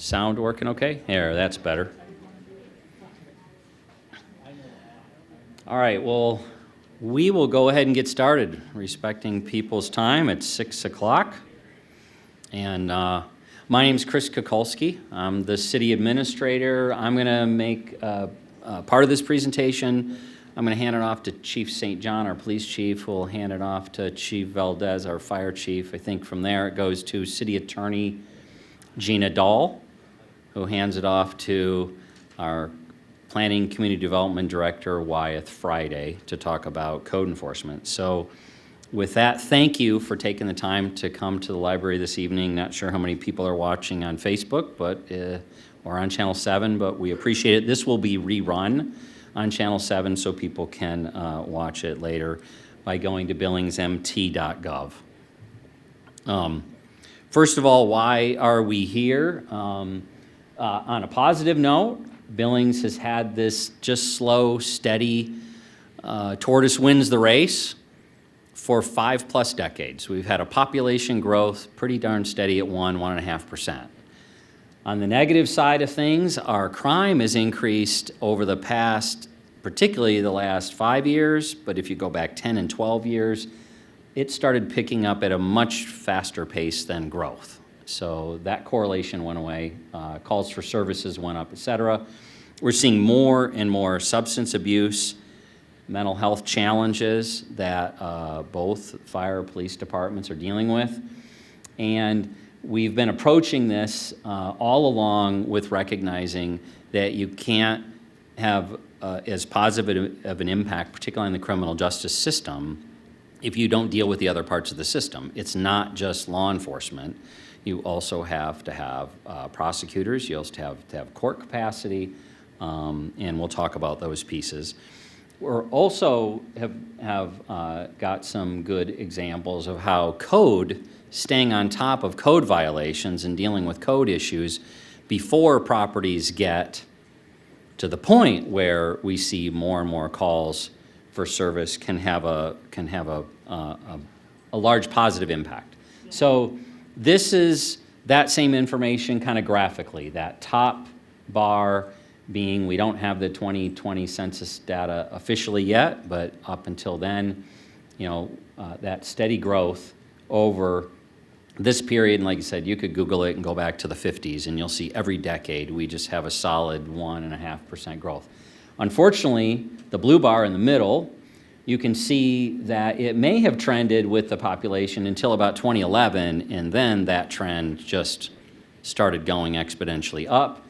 Sound working okay? Here, that's better. All right, well, we will go ahead and get started, respecting people's time. It's 6 o'clock. And my name's Chris Kukulski. I'm the city administrator. I'm going to make part of this presentation. I'm going to hand it off to Chief St. John, our police chief, who will hand it off to Chief Valdez, our fire chief. I think from there it goes to City Attorney Gina Dahl, who hands it off to our Planning Community Development Director, Wyeth Friday, to talk about code enforcement. So with that, thank you for taking the time to come to the library this evening. Not sure how many people are watching on Facebook or on Channel 7, but we appreciate it. This will be rerun on Channel 7, so people can watch it later by going to billingsmt.gov. First of all, why are we here? On a positive note, Billings has had this just slow, steady, tortoise wins the race for 5+ decades. We've had a population growth pretty darn steady at 1.5%. On the negative side of things, our crime has increased over the past, particularly the last 5 years, but if you go back 10 and 12 years, it started picking up at a much faster pace than growth. So that correlation went away, calls for services went up, et cetera. We're seeing more and more substance abuse, mental health challenges that both fire and police departments are dealing with. And we've been approaching this all along with recognizing that you can't have as positive of an impact, particularly in the criminal justice system, if you don't deal with the other parts of the system. It's not just law enforcement. You also have to have prosecutors. You also have to have court capacity, and we'll talk about those pieces. We're also have got some good examples of how code, staying on top of code violations and dealing with code issues before properties get to the point where we see more and more calls for service, can have a large positive impact. So this is that same information kind of graphically. That top bar being, we don't have the 2020 census data officially yet, but up until then, that steady growth over this period, and like you said, you could Google it and go back to the 50s, and you'll see every decade we just have a solid 1.5% growth. Unfortunately, the blue bar in the middle, you can see that it may have trended with the population until about 2011, and then that trend just started going exponentially up.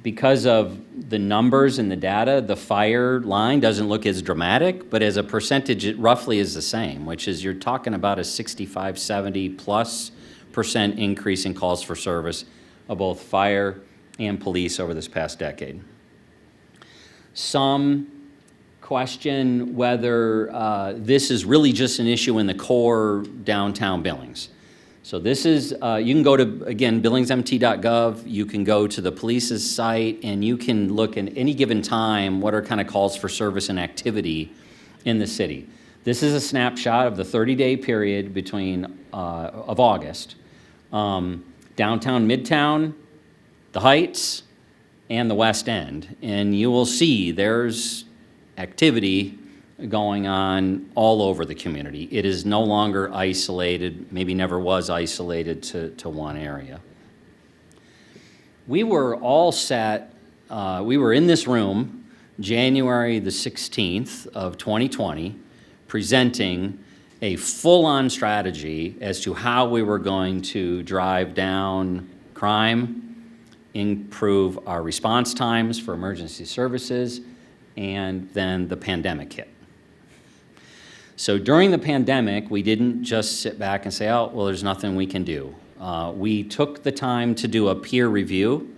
Because of the numbers and the data, the fire line doesn't look as dramatic, but as a percentage, it roughly is the same, which is you're talking about a 65, 70+% increase in calls for service of both fire and police over this past decade. Some question whether this is really just an issue in the core downtown Billings. So this is, you can go to, again, billingsmt.gov, you can go to the police's site, and you can look at any given time what are kind of calls for service and activity in the city. This is a snapshot of the 30-day period between, of August. Downtown, Midtown, the Heights, and the West End. And you will see there's activity going on all over the community. It is no longer isolated, maybe never was isolated to one area. We were all set, we were in this room January the 16th of 2020, presenting a full-on strategy as to how we were going to drive down crime, improve our response times for emergency services, and then the pandemic hit. So during the pandemic, we didn't just sit back and say, oh, well, there's nothing we can do. We took the time to do a peer review.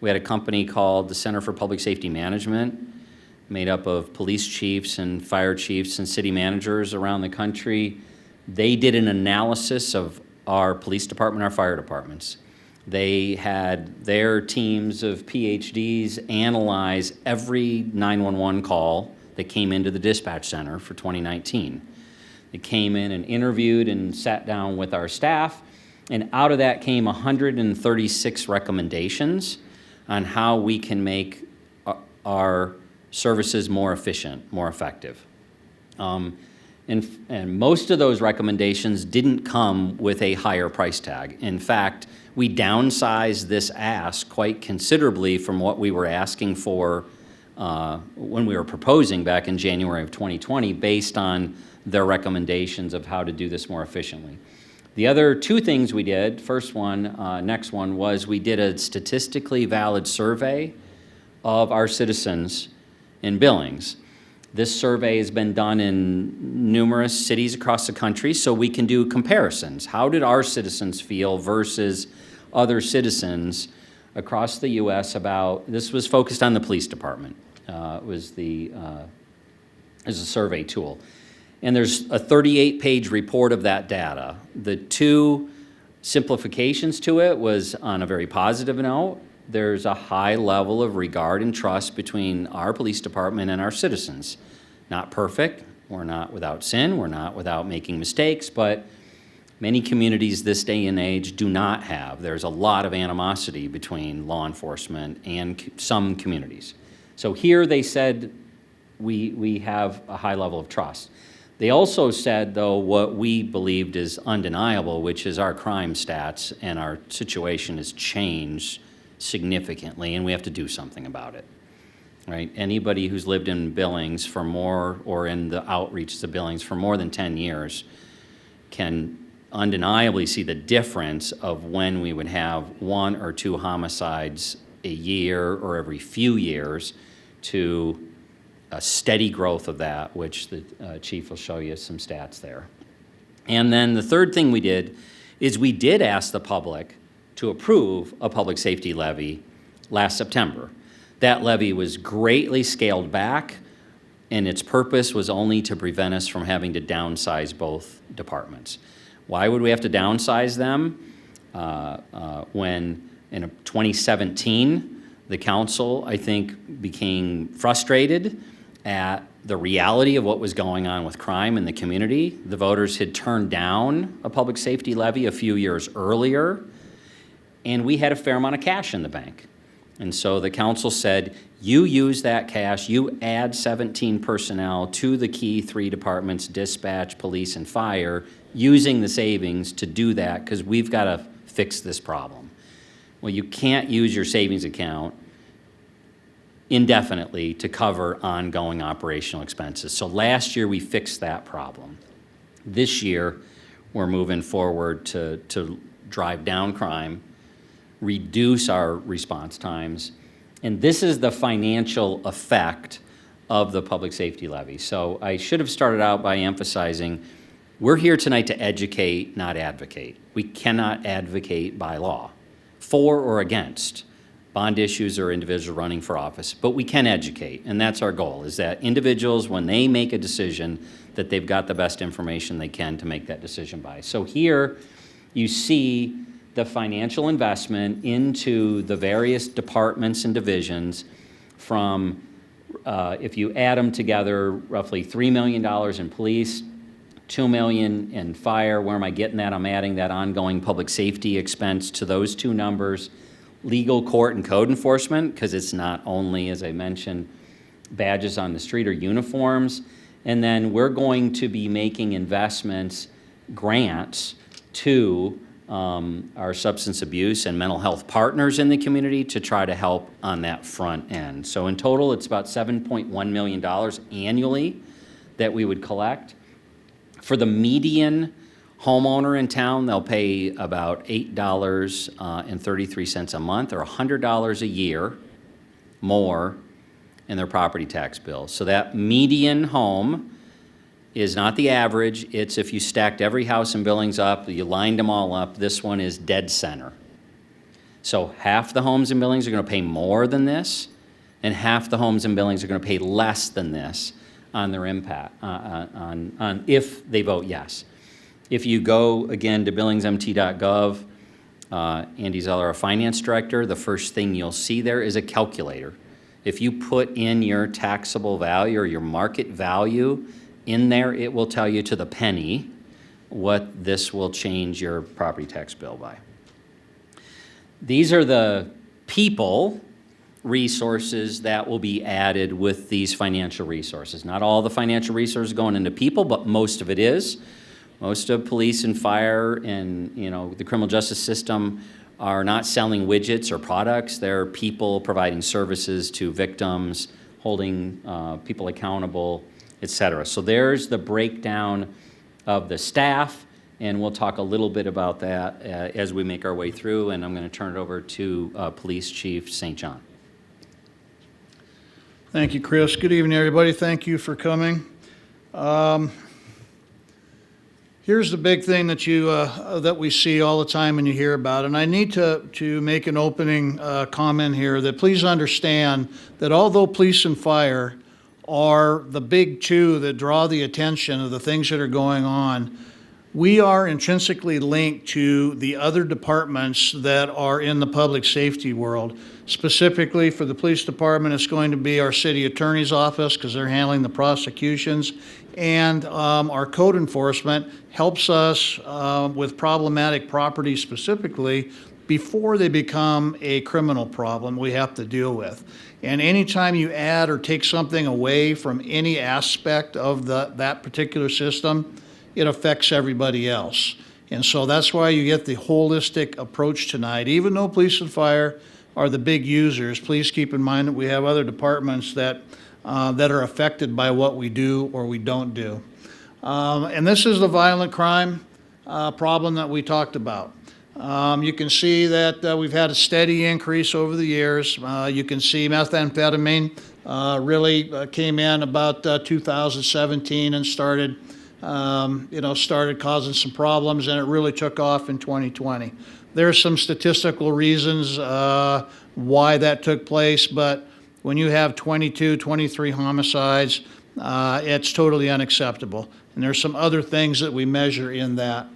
We had a company called the Center for Public Safety Management, made up of police chiefs and fire chiefs and city managers around the country. They did an analysis of our police department, our fire departments. They had their teams of PhDs analyze every 911 call that came into the dispatch center for 2019. They came in and interviewed and sat down with our staff And out of that came 136 recommendations on how we can make our services more efficient, more effective. And most of those recommendations didn't come with a higher price tag. In fact, we downsized this ask quite considerably from what we were asking for when we were proposing back in January of 2020 based on their recommendations of how to do this more efficiently. The other two things we did, next one was we did a statistically valid survey of our citizens in Billings. This survey has been done in numerous cities across the country, so we can do comparisons. How did our citizens feel versus other citizens across the U.S. about, this was focused on the police department. It was a survey tool. And there's a 38-page report of that data. The two simplifications to it was on a very positive note. There's a high level of regard and trust between our police department and our citizens. Not perfect, we're not without sin, we're not without making mistakes, but many communities this day and age do not have. There's a lot of animosity between law enforcement and some communities. So here they said we have a high level of trust. They also said, though, what we believed is undeniable, which is our crime stats and our situation has changed significantly, and we have to do something about it, right? Anybody who's lived in Billings for more, or in the outreach to Billings for more than 10 years can undeniably see the difference of when we would have 1 or 2 homicides a year or every few years to a steady growth of that, which the chief will show you some stats there. And then the third thing we did is we did ask the public to approve a public safety levy last September. That levy was greatly scaled back, and its purpose was only to prevent us from having to downsize both departments. Why would we have to downsize them? When in 2017, the council, I think, became frustrated at the reality of what was going on with crime in the community. The voters had turned down a public safety levy a few years earlier, and we had a fair amount of cash in the bank. And so the council said, you use that cash, you add 17 personnel to the key 3 departments, dispatch, police, and fire, using the savings to do that because we've got to fix this problem. Well, you can't use your savings account indefinitely to cover ongoing operational expenses. So last year we fixed that problem. This year we're moving forward to drive down crime, reduce our response times, and this is the financial effect of the public safety levy. So I should have started out by emphasizing we're here tonight to educate, not advocate. We cannot advocate by law for or against bond issues or individuals running for office, but we can educate, and that's our goal, is that individuals, when they make a decision, that they've got the best information they can to make that decision by. So here you see the financial investment into the various departments and divisions from, if you add them together, roughly $3 million in police, $2 million in fire. Where am I getting that? I'm adding that ongoing public safety expense to those two numbers. Legal, court, and code enforcement, because it's not only, as I mentioned, badges on the street or uniforms. And then we're going to be making investments, grants, to our substance abuse and mental health partners in the community to try to help on that front end. So in total, it's about $7.1 million annually that we would collect. For the median homeowner in town, they'll pay about $8.33 a month, or $100 a year more in their property tax bill. So that median home is not the average. It's if you stacked every house in Billings up, you lined them all up, this one is dead center. So half the homes in Billings are going to pay more than this, and half the homes in Billings are going to pay less than this on their impact, on if they vote yes. If you go, again, to billingsmt.gov, Andy Zeller, our finance director, the first thing you'll see there is a calculator. If you put in your taxable value or your market value in there, it will tell you to the penny what this will change your property tax bill by. These are the people resources that will be added with these financial resources. Not all the financial resources going into people, but most of it is. Most of police and fire and the criminal justice system are not selling widgets or products. They're people providing services to victims, holding people accountable, et cetera. So there's the breakdown of the staff, and we'll talk a little bit about that as we make our way through, and I'm going to turn it over to Police Chief St. John. Thank you, Chris. Good evening, everybody. Thank you for coming. Here's the big thing that we see all the time and you hear about, and I need to make an opening comment here that please understand that although police and fire are the big two that draw the attention of the things that are going on, we are intrinsically linked to the other departments that are in the public safety world. Specifically for the police department, it's going to be our city attorney's office because they're handling the prosecutions, and our code enforcement helps us with problematic property specifically before they become a criminal problem we have to deal with. And anytime you add or take something away from any aspect of that particular system, it affects everybody else. And so that's why you get the holistic approach tonight. Even though police and fire are the big users, please keep in mind that we have other departments that are affected by what we do or we don't do. And this is the violent crime problem that we talked about. You can see that we've had a steady increase over the years. You can see methamphetamine really came in about 2017 and started causing some problems, and it really took off in 2020. There's some statistical reasons why that took place, but when you have 22, 23 homicides, it's totally unacceptable. And there's some other things that we measure in that.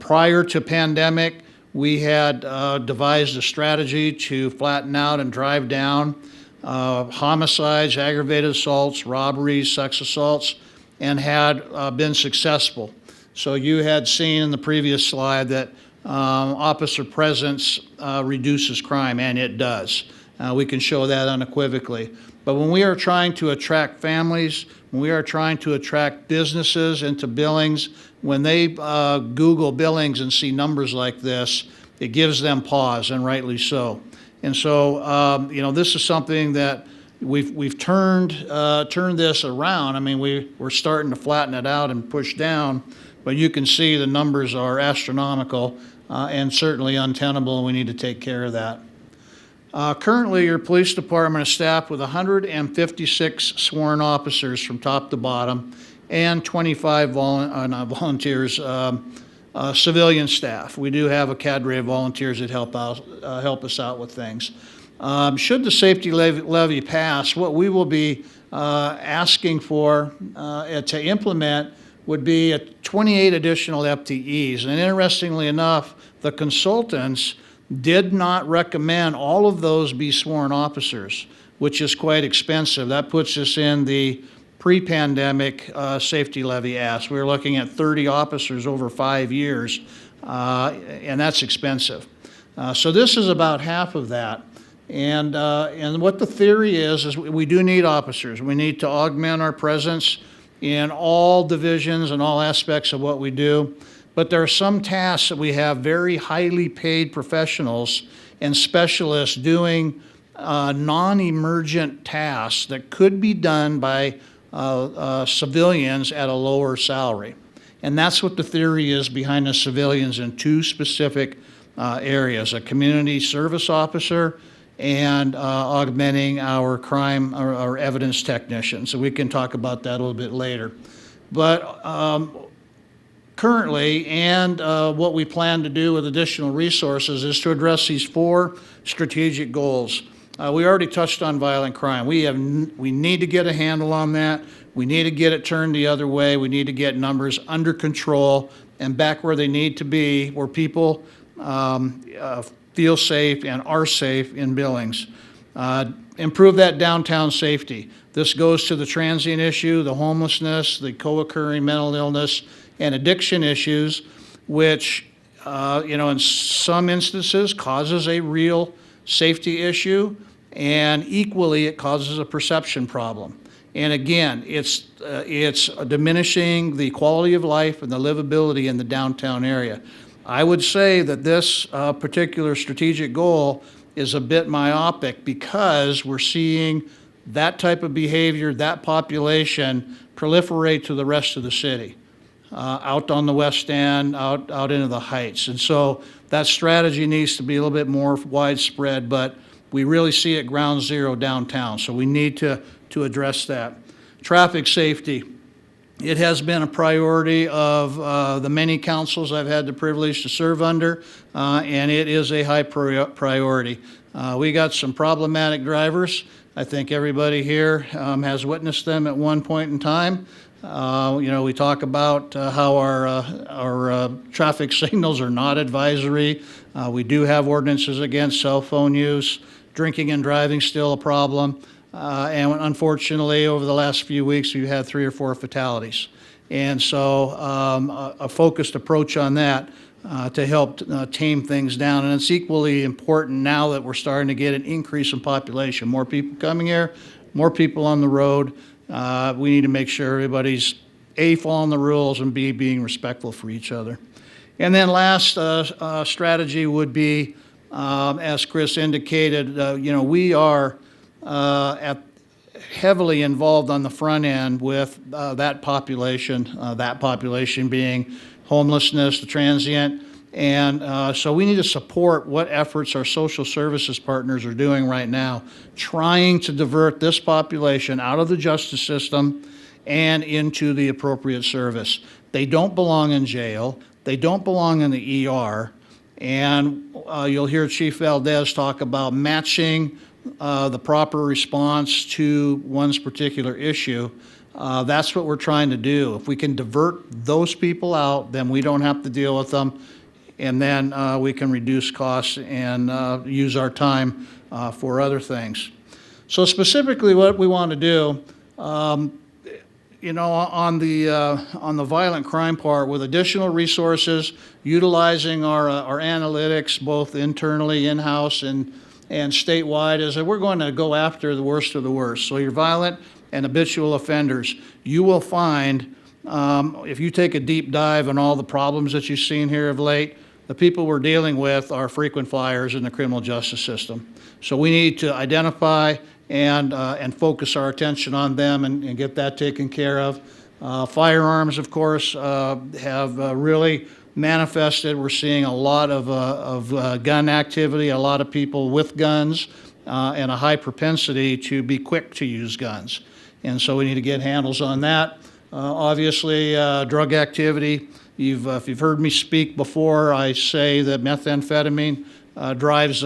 Prior to pandemic, we had devised a strategy to flatten out and drive down homicides, aggravated assaults, robberies, sex assaults, and had been successful. So you had seen in the previous slide that officer presence reduces crime, and it does. We can show that unequivocally. But when we are trying to attract families, when we are trying to attract businesses into Billings, when they Google Billings and see numbers like this, it gives them pause, and rightly so. And so, this is something that we've turned this around. I mean, we're starting to flatten it out and push down, but you can see the numbers are astronomical and certainly untenable, and we need to take care of that. Currently, your police department is staffed with 156 sworn officers from top to bottom and 25 volunteers, civilian staff. We do have a cadre of volunteers that help us out with things. Should the safety levy pass, what we will be asking for to implement would be 28 additional FTEs. And interestingly enough, the consultants did not recommend all of those be sworn officers, which is quite expensive. That puts us in the pre-pandemic safety levy ask. We were looking at 30 officers over 5 years, and that's expensive. So this is about half of that. And what the theory is we do need officers. We need to augment our presence in all divisions and all aspects of what we do. But there are some tasks that we have very highly paid professionals and specialists doing non-emergent tasks that could be done by civilians at a lower salary. And that's what the theory is behind the civilians in two specific areas: a community service officer and augmenting our crime or our evidence technicians. So we can talk about that a little bit later. But currently, and what we plan to do with additional resources is to address these 4 strategic goals. We already touched on violent crime. We need to get a handle on that. We need to get it turned the other way. We need to get numbers under control and back where they need to be, where people feel safe and are safe in Billings. improve that downtown safety. This goes to the transient issue, the homelessness, the co-occurring mental illness, and addiction issues, which, in some instances causes a real safety issue, and equally it causes a perception problem. And again, it's diminishing the quality of life and the livability in the downtown area. I would say that this particular strategic goal is a bit myopic because we're seeing that type of behavior, that population proliferate to the rest of the city, out on the West End, out into the Heights. And so that strategy needs to be a little bit more widespread, but we really see it ground zero downtown, so we need to address that. Traffic safety. It has been a priority of the many councils I've had the privilege to serve under, and it is a high priority. We got some problematic drivers. I think everybody here has witnessed them at one point in time. We talk about how our traffic signals are not advisory. We do have ordinances against cell phone use. Drinking and driving still a problem. And unfortunately, over the last few weeks, we've had 3 or 4 fatalities. And so a focused approach on that to help tame things down. And it's equally important now that we're starting to get an increase in population. More people coming here, more people on the road. We need to make sure everybody's A, following the rules, and B, being respectful for each other. And then last strategy would be, as Chris indicated, we are heavily involved on the front end with that population being homelessness, the transient, and so we need to support what efforts our social services partners are doing right now, trying to divert this population out of the justice system and into the appropriate service. They don't belong in jail. They don't belong in the ER. And you'll hear Chief Valdez talk about matching the proper response to one's particular issue. That's what we're trying to do. If we can divert those people out, then we don't have to deal with them, and then we can reduce costs and use our time for other things. So specifically what we want to do, on the violent crime part, with additional resources, utilizing our analytics, both internally, in-house, and statewide, is that we're going to go after the worst of the worst. So your violent and habitual offenders, you will find, if you take a deep dive on all the problems that you've seen here of late, the people we're dealing with are frequent flyers in the criminal justice system. So we need to identify and focus our attention on them and get that taken care of. Firearms, of course, have really manifested. We're seeing a lot of gun activity, a lot of people with guns, and a high propensity to be quick to use guns. And so we need to get handles on that. Obviously, drug activity. If you've heard me speak before, I say that methamphetamine drives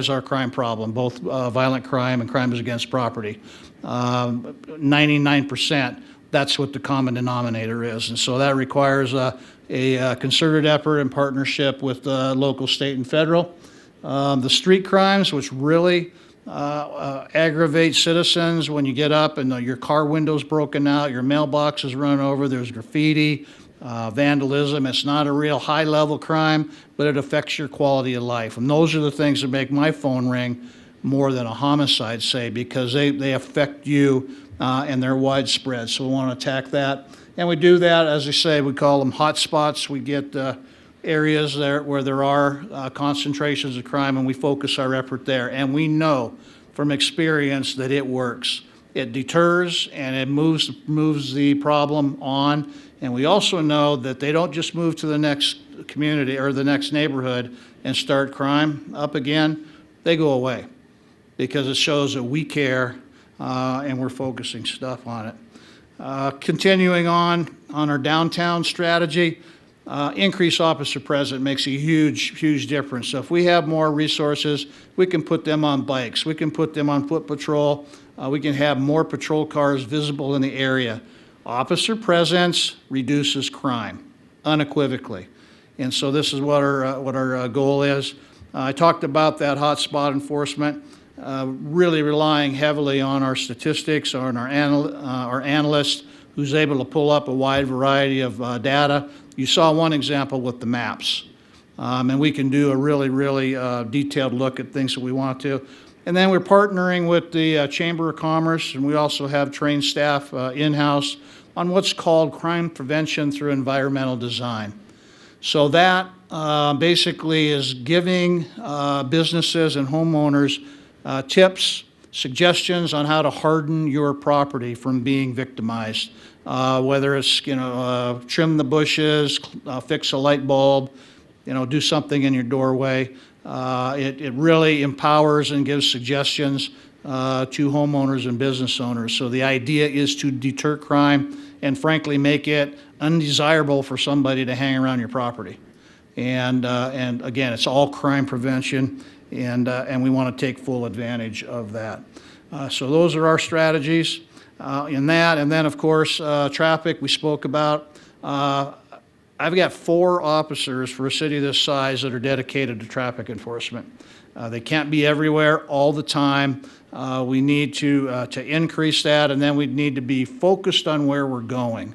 our crime problem, both violent crime and crimes against property. 99%, that's what the common denominator is. And so that requires a concerted effort and partnership with local, state, and federal. The street crimes, which really aggravate citizens when you get up and your car window's broken out, your mailbox is run over, there's graffiti, vandalism. It's not a real high-level crime, but it affects your quality of life. And those are the things that make my phone ring more than a homicide, say, because they affect you and they're widespread. So we want to attack that. And we do that, as I say, we call them hot spots. We get areas there where there are concentrations of crime, and we focus our effort there. And we know from experience that it works. It deters and it moves the problem on. And we also know that they don't just move to the next community or the next neighborhood and start crime up again. They go away because it shows that we care and we're focusing stuff on it. Continuing on our downtown strategy, increased officer presence makes a huge difference. So if we have more resources, we can put them on bikes, we can put them on foot patrol, we can have more patrol cars visible in the area. Officer presence reduces crime, unequivocally. And so this is what our goal is. I talked about that hotspot enforcement. really relying heavily on our statistics, on our analyst who's able to pull up a wide variety of data. You saw one example with the maps. And we can do a really detailed look at things that we want to. And then we're partnering with the Chamber of Commerce, and we also have trained staff in-house on what's called crime prevention through environmental design. So that basically is giving businesses and homeowners tips, suggestions on how to harden your property from being victimized, whether it's, trim the bushes, fix a light bulb, do something in your doorway. It really empowers and gives suggestions to homeowners and business owners. So the idea is to deter crime and frankly make it undesirable for somebody to hang around your property. And again, it's all crime prevention, and we want to take full advantage of that. So those are our strategies in that. And then, of course, traffic we spoke about. I've got 4 officers for a city this size that are dedicated to traffic enforcement. They can't be everywhere all the time. We need to increase that, and then we need to be focused on where we're going.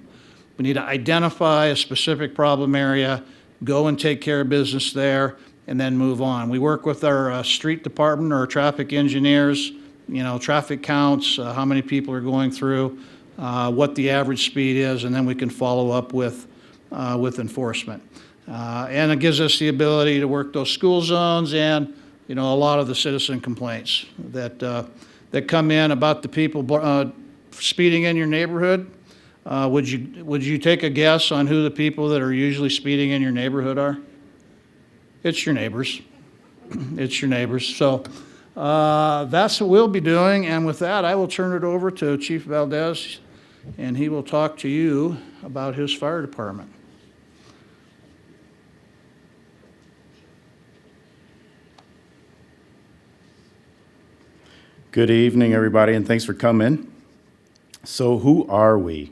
We need to identify a specific problem area, go and take care of business there, and then move on. We work with our street department or traffic engineers, traffic counts, how many people are going through, what the average speed is, and then we can follow up with enforcement. And it gives us the ability to work those school zones and, a lot of the citizen complaints that come in about the people speeding in your neighborhood. Would you take a guess on who the people that are usually speeding in your neighborhood are? It's your neighbors. It's your neighbors. So that's what we'll be doing. And with that, I will turn it over to Chief Valdez, and he will talk to you about his fire department. Good evening, everybody, and thanks for coming. So who are we?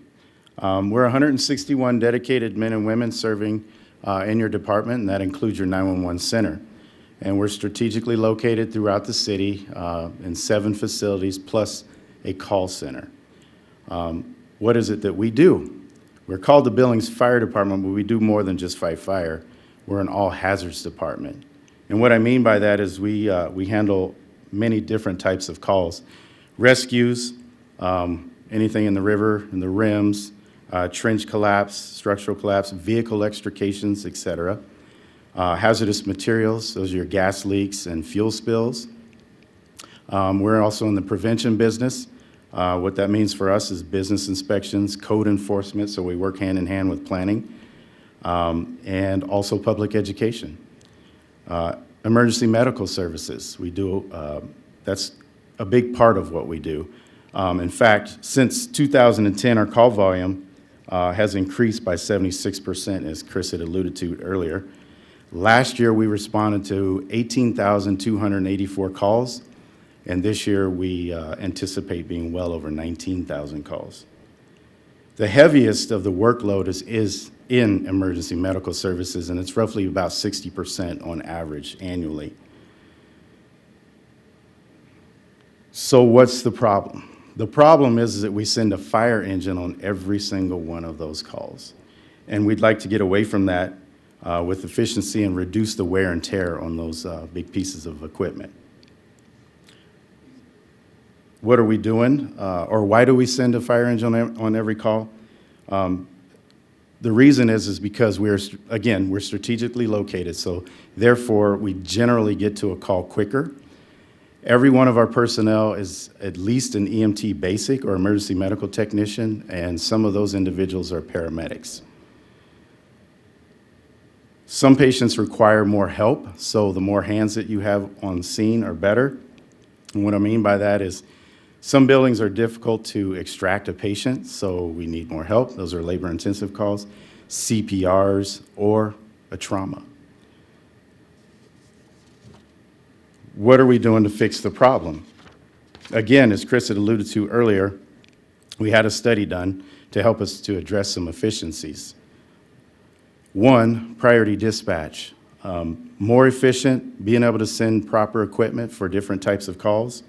We're 161 dedicated men and women serving in your department, and that includes your 911 center. And we're strategically located throughout the city in 7 facilities plus a call center. What is it that we do? We're called the Billings Fire Department, but we do more than just fight fire. We're an all-hazards department. And what I mean by that is we handle many different types of calls. Rescues, anything in the river, in the rims, trench collapse, structural collapse, vehicle extrications, etc. Hazardous materials, those are your gas leaks and fuel spills. We're also in the prevention business. What that means for us is business inspections, code enforcement, so we work hand in hand with planning, and also public education. Emergency medical services, we do, that's a big part of what we do. In fact, since 2010, our call volume has increased by 76%, as Chris had alluded to earlier. Last year, we responded to 18,284 calls, and this year we anticipate being well over 19,000 calls. The heaviest of the workload is in emergency medical services, and it's roughly about 60% on average annually. So what's the problem? The problem is that we send a fire engine on every single one of those calls. And we'd like to get away from that with efficiency and reduce the wear and tear on those big pieces of equipment. What are we doing, or why do we send a fire engine on every call? The reason is because we're strategically located, so therefore we generally get to a call quicker. Every one of our personnel is at least an EMT basic or emergency medical technician, and some of those individuals are paramedics. Some patients require more help, so the more hands that you have on scene are better. And what I mean by that is some buildings are difficult to extract a patient, so we need more help. Those are labor-intensive calls, CPRs, or a trauma. What are we doing to fix the problem? Again, as Chris had alluded to earlier, we had a study done to help us to address some efficiencies. One, priority dispatch. more efficient, being able to send proper equipment for different types of calls,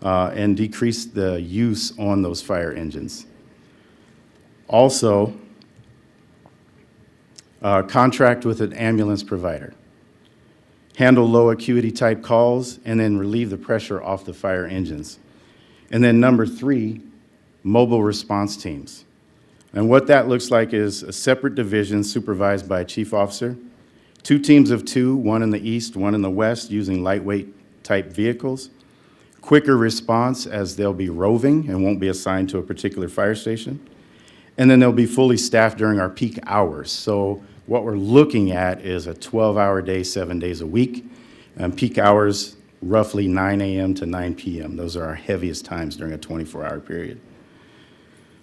and decrease the use on those fire engines. Also, contract with an ambulance provider. Handle low acuity type calls, and then relieve the pressure off the fire engines. And then number 3, mobile response teams. And what that looks like is a separate division supervised by a chief officer, 2 teams of 2, one in the east, one in the west, using lightweight type vehicles. Quicker response, as they'll be roving and won't be assigned to a particular fire station. And then they'll be fully staffed during our peak hours. So what we're looking at is a 12-hour day, 7 days a week, and peak hours roughly 9 a.m. to 9 p.m. Those are our heaviest times during a 24-hour period.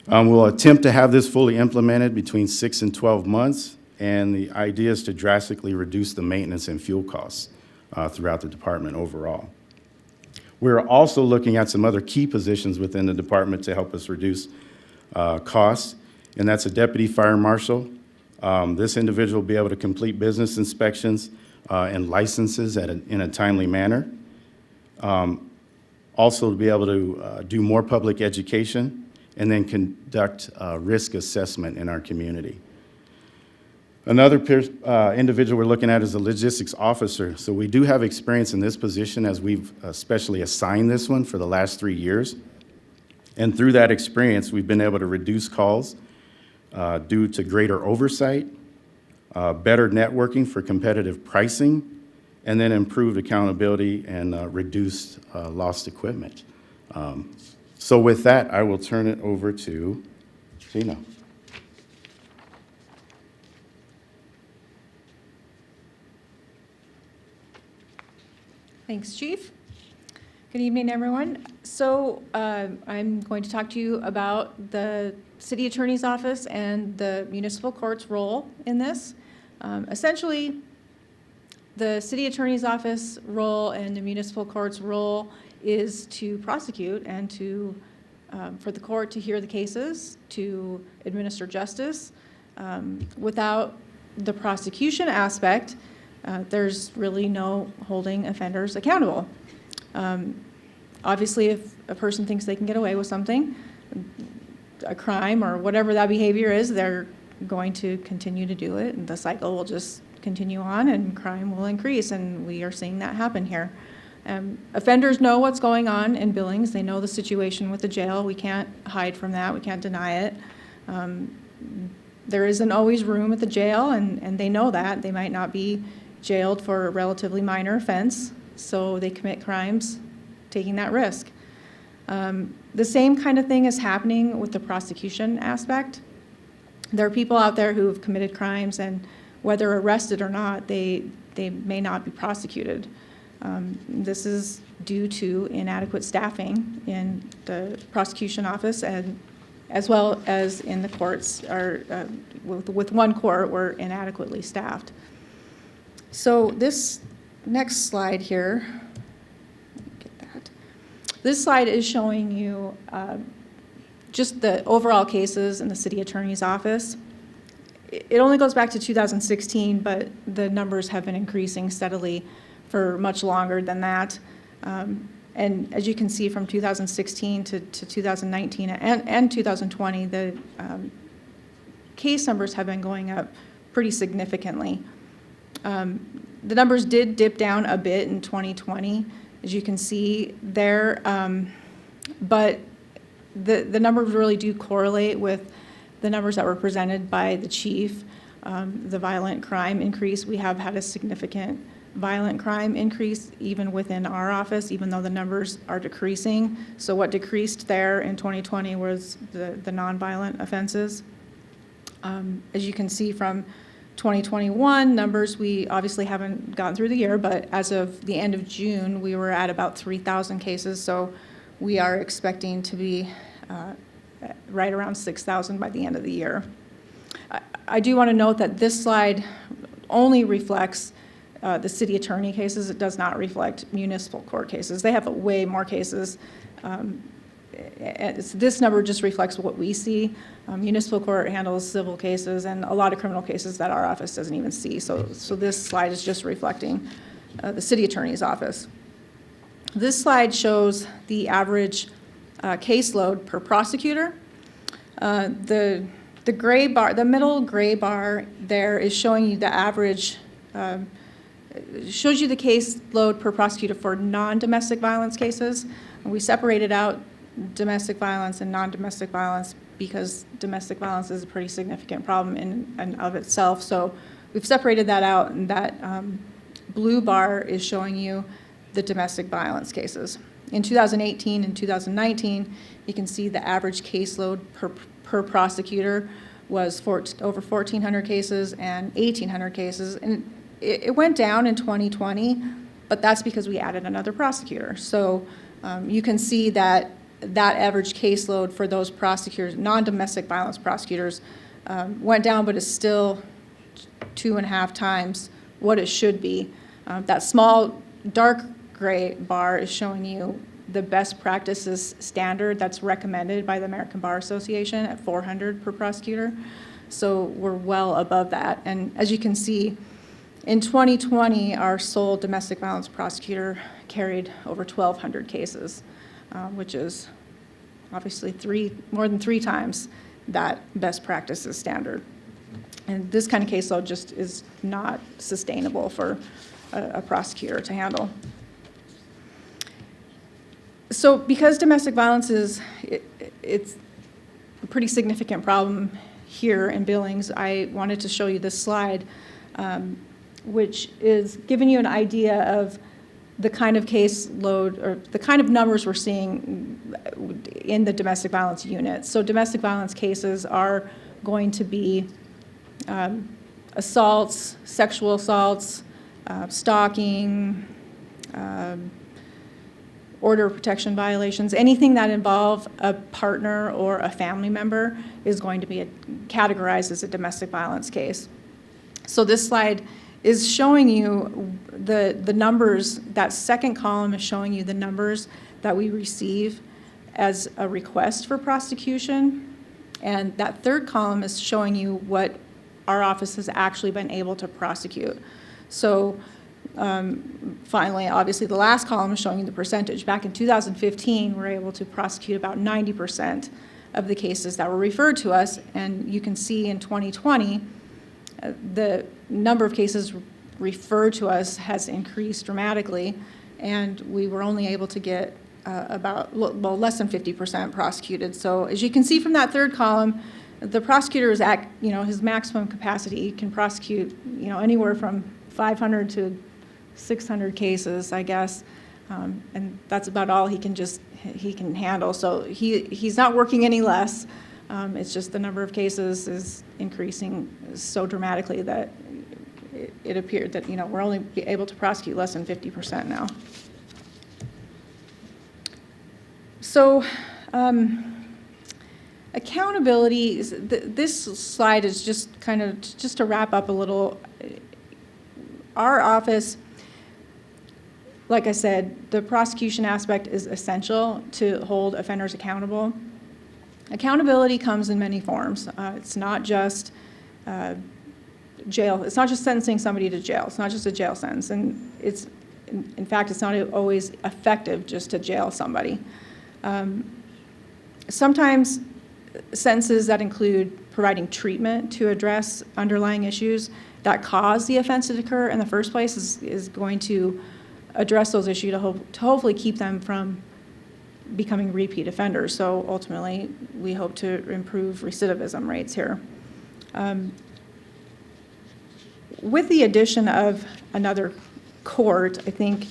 We'll attempt to have this fully implemented between 6 and 12 months, and the idea is to drastically reduce the maintenance and fuel costs throughout the department overall. We're also looking at some other key positions within the department to help us reduce costs, and that's a deputy fire marshal. This individual will be able to complete business inspections and licenses in a timely manner. Also to be able to do more public education and then conduct risk assessment in our community. Another individual we're looking at is a logistics officer. So we do have experience in this position, as we've especially assigned this one for the last 3 years. And through that experience, we've been able to reduce calls due to greater oversight, better networking for competitive pricing, and then improved accountability and reduced lost equipment. So with that, I will turn it over to Gina. Thanks, Chief. Good evening, everyone. So I'm going to talk to you about the City Attorney's Office and the municipal court's role in this. Essentially, the City Attorney's Office role and the municipal court's role is to prosecute and to for the court to hear the cases, to administer justice. Without the prosecution aspect, there's really no holding offenders accountable. Obviously, if a person thinks they can get away with something, a crime or whatever that behavior is, they're going to continue to do it, and the cycle will just continue on and crime will increase, and we are seeing that happen here. Offenders know what's going on in Billings. They know the situation with the jail. We can't hide from that. We can't deny it. There isn't always room at the jail, and they know that. They might not be jailed for a relatively minor offense, so they commit crimes taking that risk. The same kind of thing is happening with the prosecution aspect. There are people out there who have committed crimes, and whether arrested or not, they may not be prosecuted. This is due to inadequate staffing in the prosecution office, and as well as in the courts. With one court, we're inadequately staffed. So this next slide here, let me get that. This slide is showing you just the overall cases in the city attorney's office. It only goes back to 2016, but the numbers have been increasing steadily for much longer than that. And as you can see, from 2016 to 2019 and 2020, the case numbers have been going up pretty significantly. The numbers did dip down a bit in 2020, as you can see there, but the numbers really do correlate with the numbers that were presented by the chief. The violent crime increase, we have had a significant violent crime increase even within our office, even though the numbers are decreasing. So what decreased there in 2020 was the nonviolent offenses. As you can see from 2021 numbers, we obviously haven't gotten through the year, but as of the end of June, we were at about 3,000 cases. So we are expecting to be right around 6,000 by the end of the year. I do want to note that this slide only reflects the city attorney cases. It does not reflect municipal court cases. They have way more cases. this number just reflects what we see. Municipal court handles civil cases and a lot of criminal cases that our office doesn't even see. So this slide is just reflecting the city attorney's office. This slide shows the average caseload per prosecutor. The gray bar, the middle gray bar there is showing you the average, shows you the caseload per prosecutor for non-domestic violence cases. And we separated out domestic violence and non-domestic violence because domestic violence is a pretty significant problem in and of itself. So we've separated that out, and that blue bar is showing you the domestic violence cases. In 2018 and 2019, you can see the average caseload per prosecutor was over 1,400 cases and 1,800 cases. And it went down in 2020, but that's because we added another prosecutor. So you can see that average caseload for those prosecutors, non-domestic violence prosecutors, went down, but is still 2.5 times what it should be. That small dark gray bar is showing you the best practices standard that's recommended by the American Bar Association at 400 per prosecutor. So we're well above that. And as you can see, in 2020, our sole domestic violence prosecutor carried over 1,200 cases, which is obviously more than 3 times that best practices standard. And this kind of caseload just is not sustainable for a prosecutor to handle. So because domestic violence it's a pretty significant problem here in Billings, I wanted to show you this slide, which is giving you an idea of the kind of caseload or the kind of numbers we're seeing in the domestic violence unit. So domestic violence cases are going to be assaults, sexual assaults, stalking, order of protection violations, anything that involve a partner or a family member is going to be categorized as a domestic violence case. So this slide is showing you the numbers. That second column is showing you the numbers that we receive as a request for prosecution. And that third column is showing you what our office has actually been able to prosecute. So finally, obviously, the last column is showing you the percentage. Back in 2015, we were able to prosecute about 90% of the cases that were referred to us. And you can see in 2020, the number of cases referred to us has increased dramatically, and we were only able to get less than 50% prosecuted. So as you can see from that third column, the prosecutor is at his maximum capacity. He can prosecute anywhere from 500 to 600 cases, I guess, and that's about all he can handle. So he's not working any less. It's just the number of cases is increasing so dramatically that it appeared that we're only able to prosecute less than 50% now. So accountability. This slide is just to wrap up a little. Our office, like I said, the prosecution aspect is essential to hold offenders accountable. Accountability comes in many forms. It's not just jail. It's not just sentencing somebody to jail. It's not just a jail sentence. And in fact, it's not always effective just to jail somebody. Sometimes sentences that include providing treatment to address underlying issues that cause the offense to occur in the first place is going to address those issues to hopefully keep them from becoming repeat offenders. So ultimately, we hope to improve recidivism rates here. With the addition of another court, I think,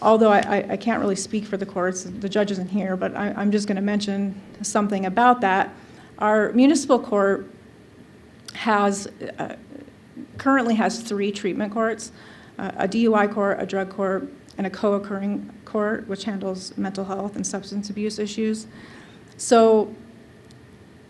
although I can't really speak for the courts, the judge isn't here, but I'm just going to mention something about that. Our municipal court currently has 3 treatment courts, a DUI court, a drug court, and a co-occurring court, which handles mental health and substance abuse issues. So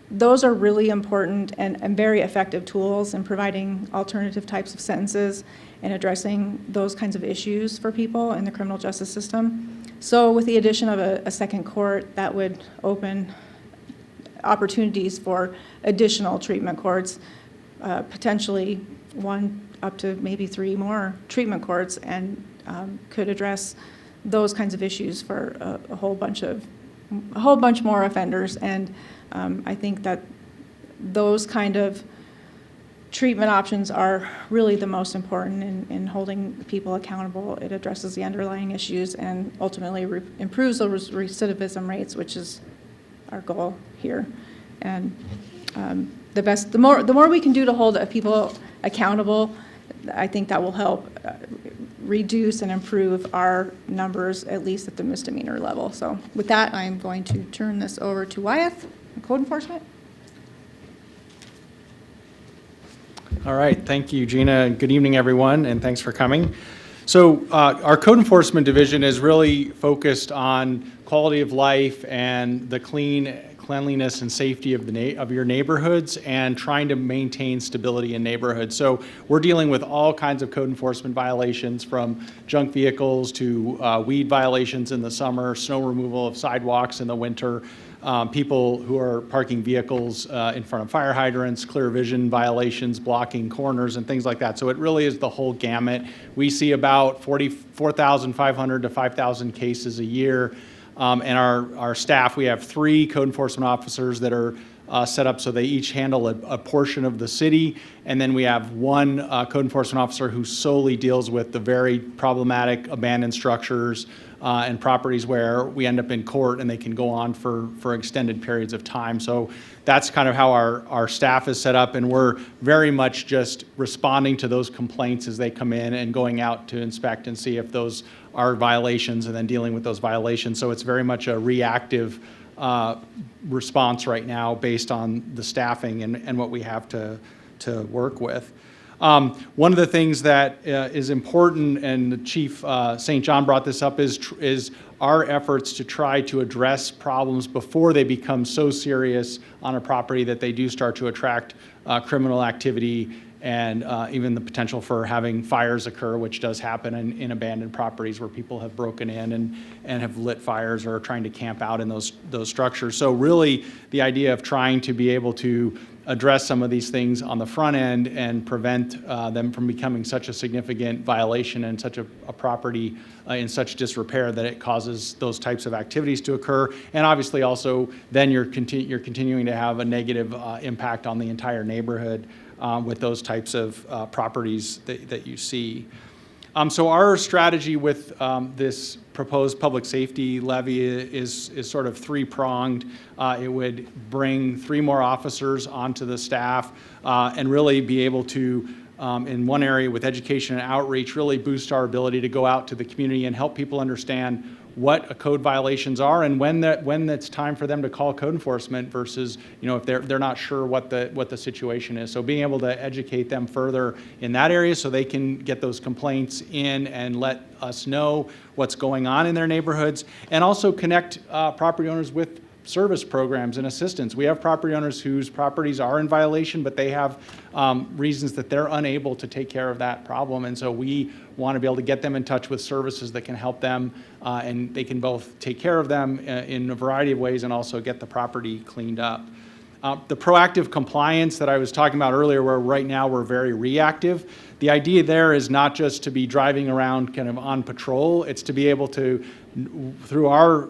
those are really important and very effective tools in providing alternative types of sentences and addressing those kinds of issues for people in the criminal justice system. So with the addition of a second court, that would open opportunities for additional treatment courts, potentially one up to maybe 3 more treatment courts, and could address those kinds of issues for a whole bunch more offenders. And I think that those kind of treatment options are really the most important in holding people accountable. It addresses the underlying issues and ultimately improves those recidivism rates, which is our goal here. And the more we can do to hold people accountable, I think that will help reduce and improve our numbers, at least at the misdemeanor level. So with that, I'm going to turn this over to Wyeth, Code Enforcement. All right, thank you, Gina. Good evening, everyone, and thanks for coming. So our Code Enforcement Division is really focused on quality of life and the cleanliness and safety of your neighborhoods, and trying to maintain stability in neighborhoods. So we're dealing with all kinds of code enforcement violations, from junk vehicles to weed violations in the summer, snow removal of sidewalks in the winter, people who are parking vehicles in front of fire hydrants, clear vision violations, blocking corners, and things like that. So it really is the whole gamut. We see about 4,500 to 5,000 cases a year. And our staff, we have 3 code enforcement officers that are set up so they each handle a portion of the city. And then we have 1 code enforcement officer who solely deals with the very problematic abandoned structures and properties where we end up in court and they can go on for extended periods of time. So that's kind of how our staff is set up, and we're very much just responding to those complaints as they come in and going out to inspect and see if those are violations, and then dealing with those violations. So it's very much a reactive response right now based on the staffing and what we have to work with. One of the things that is important, and the Chief St. John brought this up, is our efforts to try to address problems before they become so serious on a property that they do start to attract criminal activity, and even the potential for having fires occur, which does happen in abandoned properties where people have broken in and have lit fires or are trying to camp out in those structures. So really, the idea of trying to be able to address some of these things on the front end and prevent them from becoming such a significant violation and such a property in such disrepair that it causes those types of activities to occur. And obviously also then you're continuing to have a negative impact on the entire neighborhood with those types of properties that you see. So our strategy with this proposed public safety levy is sort of 3-pronged. It would bring 3 more officers onto the staff and really be able to, in one area with education and outreach, really boost our ability to go out to the community and help people understand what code violations are, and when it's time for them to call code enforcement versus, if they're not sure what the situation is. So being able to educate them further in that area so they can get those complaints in and let us know what's going on in their neighborhoods, and also connect property owners with service programs and assistance. We have property owners whose properties are in violation, but they have reasons that they're unable to take care of that problem. And so we want to be able to get them in touch with services that can help them, and they can both take care of them in a variety of ways and also get the property cleaned up. The proactive compliance that I was talking about earlier, where right now we're very reactive, the idea there is not just to be driving around kind of on patrol, it's to be able to, through our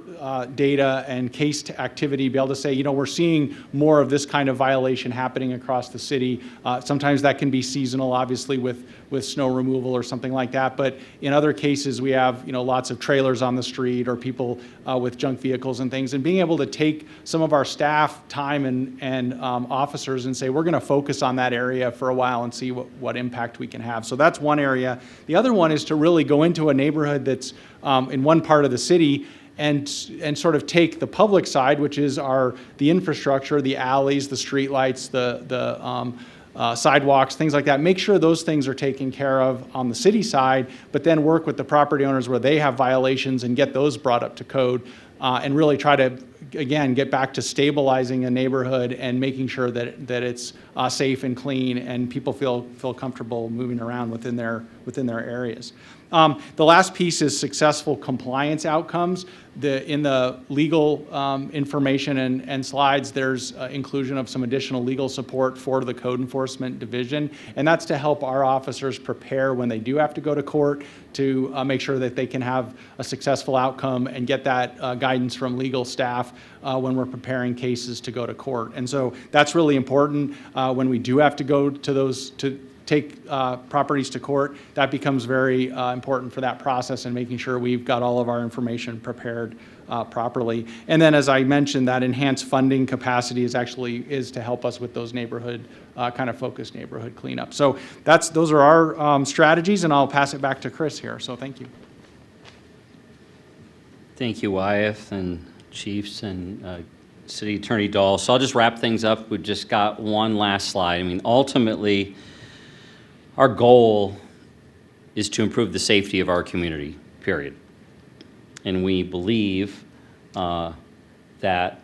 data and case activity, be able to say, we're seeing more of this kind of violation happening across the city. Sometimes that can be seasonal, obviously, with snow removal or something like that. But in other cases, we have lots of trailers on the street or people with junk vehicles and things. And being able to take some of our staff time and officers and say, we're going to focus on that area for a while and see what impact we can have. So that's one area. The other one is to really go into a neighborhood that's in one part of the city and sort of take the public side, which is the infrastructure, the alleys, the streetlights, the sidewalks, things like that. Make sure those things are taken care of on the city side, but then work with the property owners where they have violations and get those brought up to code, and really try to again, get back to stabilizing a neighborhood and making sure that it's safe and clean and people feel comfortable moving around within their areas. The last piece is successful compliance outcomes. In the legal information and slides, there's inclusion of some additional legal support for the Code Enforcement Division, and that's to help our officers prepare when they do have to go to court to make sure that they can have a successful outcome and get that guidance from legal staff when we're preparing cases to go to court. And so that's really important when we do have to go to those to take properties to court. That becomes very important for that process and making sure we've got all of our information prepared properly. And then, as I mentioned, that enhanced funding capacity is to help us with those neighborhood kind of focused neighborhood cleanup. So those are our strategies, and I'll pass it back to Chris here. So thank you. Thank you, Wyeth and Chiefs and City Attorney Dahl. So I'll just wrap things up. We've just got one last slide. I mean, ultimately, our goal is to improve the safety of our community, period. And we believe that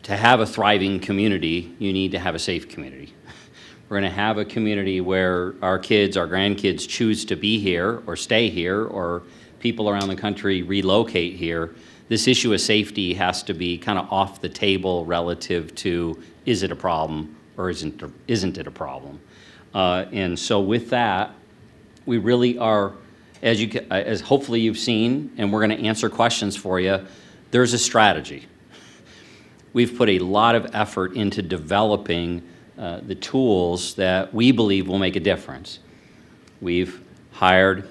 to have a thriving community, you need to have a safe community. We're going to have a community where our kids, our grandkids choose to be here or stay here, or people around the country relocate here. This issue of safety has to be kind of off the table relative to, is it a problem or isn't it a problem? And so with that, we really are, as hopefully you've seen, and we're going to answer questions for you, there's a strategy. We've put a lot of effort into developing the tools that we believe will make a difference. We've hired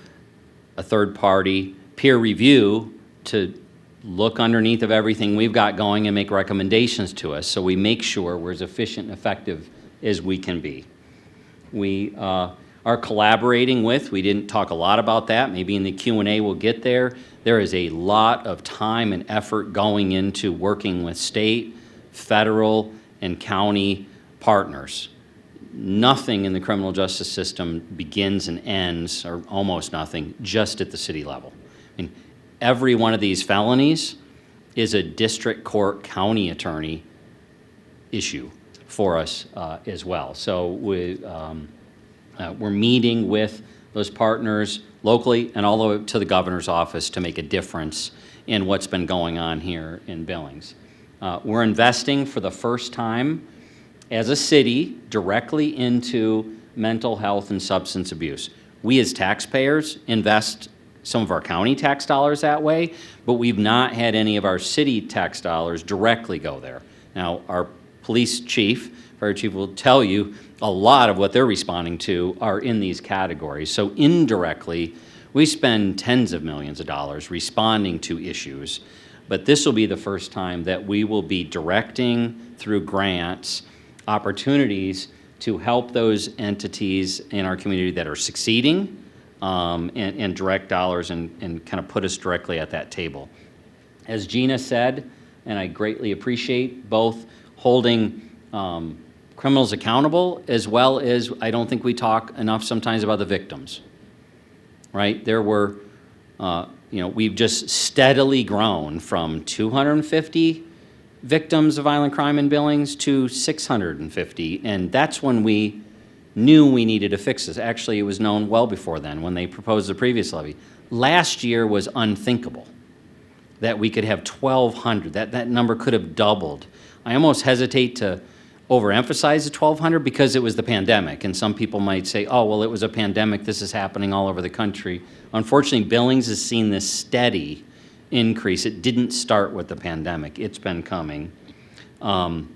a third-party peer review to look underneath of everything we've got going and make recommendations to us, so we make sure we're as efficient and effective as we can be. We are collaborating with, we didn't talk a lot about that, maybe in the Q&A we'll get there. There is a lot of time and effort going into working with state, federal, and county partners. Nothing in the criminal justice system begins and ends, or almost nothing, just at the city level. I mean, every one of these felonies is a district court county attorney issue for us as well. So we're meeting with those partners locally and all the way to the governor's office to make a difference in what's been going on here in Billings. We're investing for the first time as a city directly into mental health and substance abuse. We as taxpayers invest some of our county tax dollars that way, but we've not had any of our city tax dollars directly go there. Now, our police chief, fire chief will tell you a lot of what they're responding to are in these categories. So indirectly, we spend tens of millions of dollars responding to issues, but this will be the first time that we will be directing through grants opportunities to help those entities in our community that are succeeding and direct dollars and kind of put us directly at that table. As Gina said, and I greatly appreciate both holding criminals accountable, as well as I don't think we talk enough sometimes about the victims, right? There were, we've just steadily grown from 250 victims of violent crime in Billings to 650, and that's when we knew we needed to fix this. Actually, it was known well before then when they proposed the previous levy. Last year was unthinkable that we could have 1,200, that number could have doubled. I almost hesitate to overemphasize the 1,200 because it was the pandemic, and some people might say, oh, well, it was a pandemic, this is happening all over the country. Unfortunately, Billings has seen this steady increase. It didn't start with the pandemic, it's been coming. And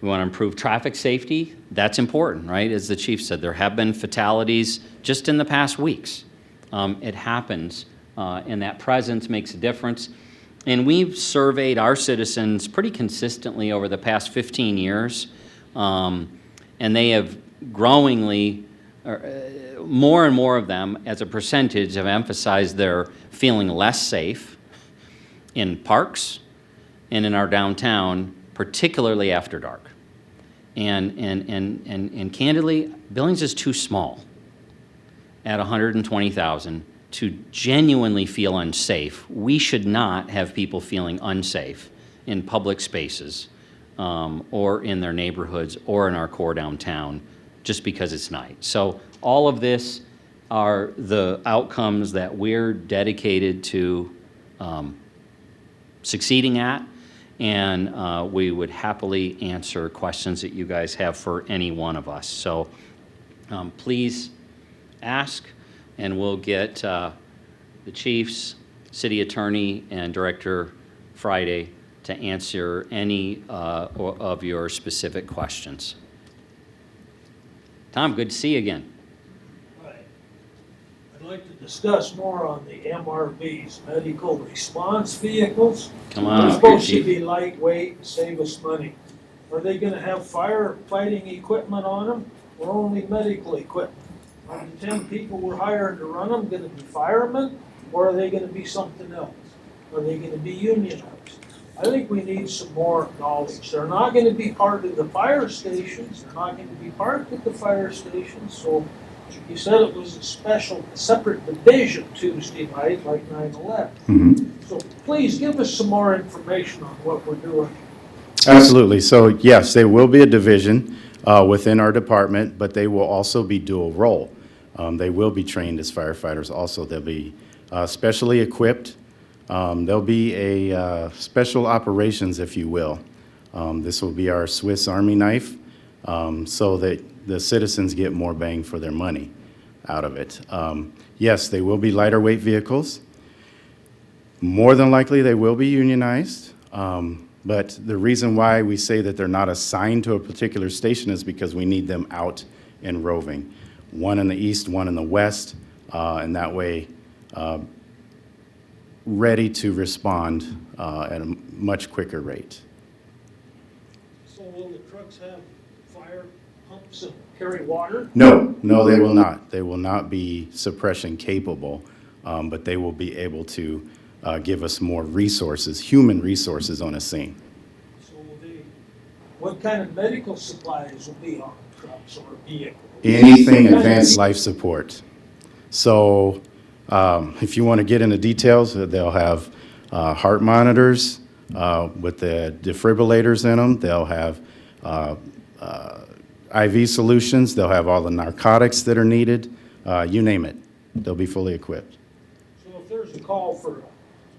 we want to improve traffic safety. That's important, right? As the chief said, there have been fatalities just in the past weeks. It happens, and that presence makes a difference. And we've surveyed our citizens pretty consistently over the past 15 years, and they have growingly, more and more of them as a percentage have emphasized their feeling less safe in parks and in our downtown, particularly after dark. And candidly, Billings is too small at 120,000 to genuinely feel unsafe. We should not have people feeling unsafe in public spaces, or in their neighborhoods, or in our core downtown, just because it's night. So all of this are the outcomes that we're dedicated to succeeding at, and we would happily answer questions that you guys have for any one of us. So please ask, and we'll get the chiefs, city attorney, and Director Friday to answer any of your specific questions. Tom, good to see you again. Right. I'd like to discuss more on the MRVs, medical response vehicles. Come on They're up, supposed to Chief. be lightweight and save us money. Are they gonna have firefighting equipment on them, or only medical equipment? Are the 10 people we're hiring to run them gonna be firemen, or are they gonna be something else? Are they gonna be unionized? I think we need some more knowledge. They're not gonna be part of the fire stations, they're not gonna be part of the fire stations, so you said it was a separate division Tuesday night, like 9/11. So please give us some more information on what we're doing. Absolutely. So yes, they will be a division within our department, but they will also be dual role. They will be trained as firefighters also. They'll be specially equipped. There'll be a special operations, if you will. This will be our Swiss Army knife, so that the citizens get more bang for their money out of it. Yes, they will be lighter weight vehicles. More than likely, they will be unionized. But the reason why we say that they're not assigned to a particular station is because we need them out and roving. One in the east, one in the west, and that way ready to respond at a much quicker rate. So will the trucks have fire pumps and carry water? No, they will not. They will not be suppression capable, but they will be able to give us more resources, human resources on a scene. So what kind of medical supplies will be on the trucks or vehicles? Anything advanced life support. So if you want to get into details, they'll have heart monitors with the defibrillators in them. They'll have IV solutions. They'll have all the narcotics that are needed. You name it. They'll be fully equipped. So if there's a call for a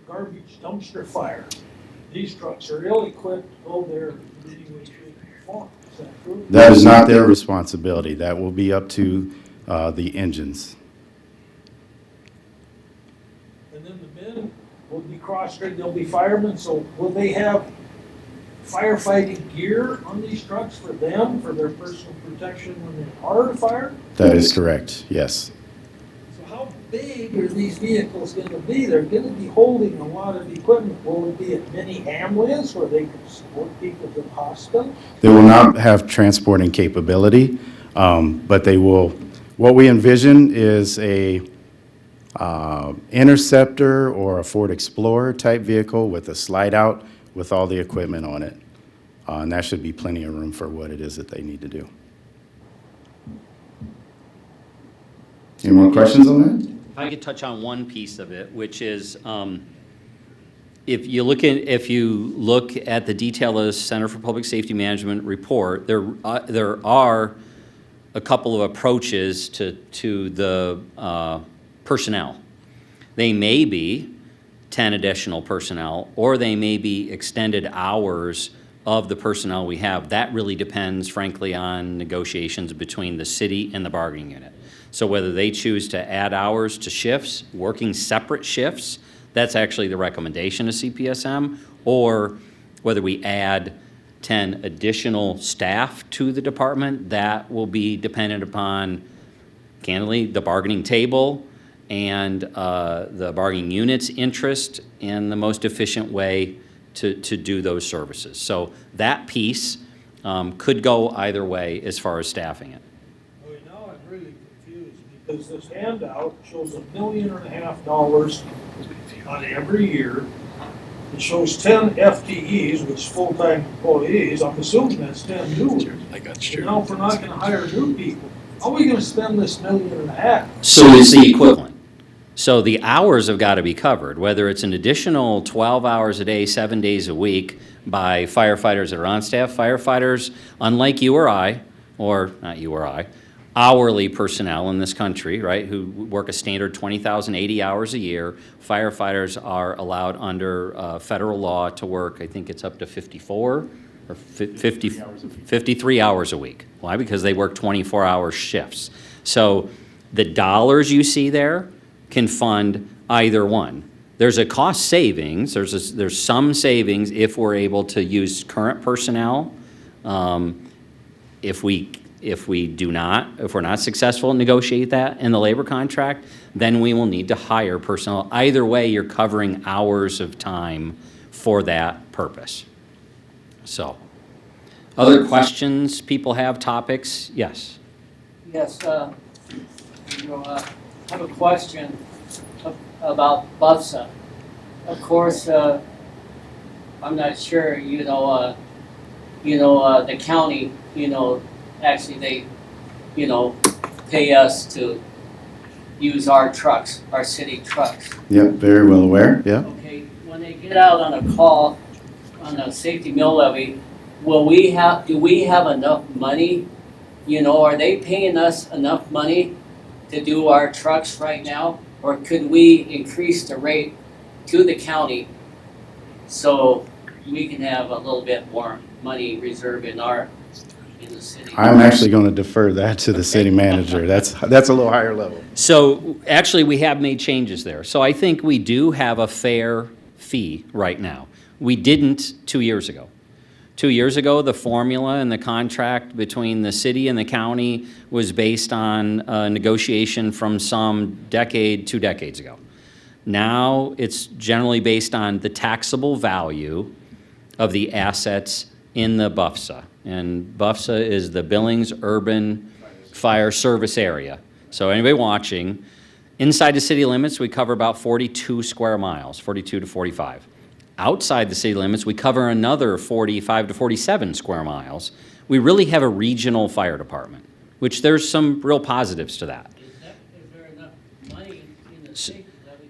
garbage dumpster fire, these trucks are ill-equipped to go there in any way, shape, or form. Is that true? That is not their responsibility. That will be up to the engines. And then the men will be cross-trained, they'll be firemen, so will they have firefighting gear on these trucks for them, for their personal protection when they are a fire? That is correct, yes. So how big are these vehicles gonna be? They're gonna be holding a lot of equipment. Will it be a mini ambulance where they can support people to the hospital? They will not have transporting capability, but they will, what we envision is a Interceptor or a Ford Explorer type vehicle with a slide out with all the equipment on it. And that should be plenty of room for what it is that they need to do. Any more questions on that? If I could touch on one piece of it, which is, if you look at the detail of the Center for Public Safety Management report, there are a couple of approaches to the personnel. They may be 10 additional personnel, or they may be extended hours of the personnel we have. That really depends, frankly, on negotiations between the city and the bargaining unit. So whether they choose to add hours to shifts, working separate shifts, that's actually the recommendation of CPSM, or whether we add 10 additional staff to the department, that will be dependent upon, candidly, the bargaining table and the bargaining unit's interest in the most efficient way to do those services. So that piece could go either way as far as staffing it. Well, now I'm really confused because this handout shows $1.5 million on every year. It shows 10 FTEs, which is full-time employees. I'm assuming that's 10 new. You know, if we're not gonna hire new people, how are we gonna spend this $1.5 million? So it's the equivalent. So the hours have got to be covered, whether it's an additional 12 hours a day, 7 days a week by firefighters that are on staff. Firefighters, unlike you or I, or not you or I, hourly personnel in this country, right, who work a standard 20,000, 80 hours a year, firefighters are allowed under federal law to work, I think it's up to 54 or 53 hours a week. Why? Because they work 24-hour shifts. So the dollars you see there can fund either one. There's a cost savings, there's some savings if we're able to use current personnel. If we're not successful in negotiate that in the labor contract, then we will need to hire personnel. Either way, you're covering hours of time for that purpose. So, other questions people have, topics? Yes. Yes, I have a question about BUFSA. Of course, I'm not sure, the county, actually they, pay us to use our trucks, our city trucks. Yep, very well aware, yeah. Okay, when they get out on a call on a safety mill levy, do we have enough money? Are they paying us enough money to do our trucks right now? Or could we increase the rate to the county so we can have a little bit more money reserved in the city? I'm actually going to defer that to the city manager. That's a little higher level. So actually, we have made changes there. So I think we do have a fair fee right now. We didn't 2 years ago. 2 years ago, the formula and the contract between the city and the county was based on a negotiation from some 2 decades ago. Now, it's generally based on the taxable value of the assets in the BUFSA. And BUFSA is the Billings Urban Fire Service Area. So anybody watching, inside the city limits, we cover about 42 square miles, 42 to 45. Outside the city limits, we cover another 45 to 47 square miles. We really have a regional fire department, which there's some real positives to that. Is there enough money in the safety levy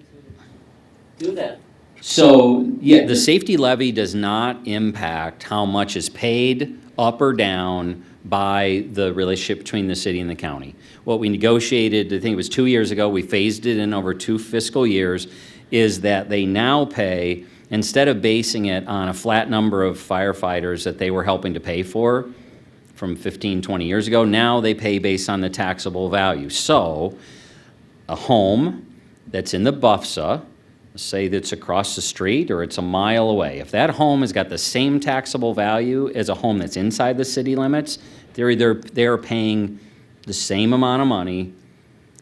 to do that? So, yeah, the safety levy does not impact how much is paid up or down by the relationship between the city and the county. What we negotiated, I think it was 2 years ago, we phased it in over 2 fiscal years, is that they now pay, instead of basing it on a flat number of firefighters that they were helping to pay for from 15, 20 years ago, now they pay based on the taxable value. So a home that's in the BUFSA, say that's across the street or it's a mile away, if that home has got the same taxable value as a home that's inside the city limits, they're paying the same amount of money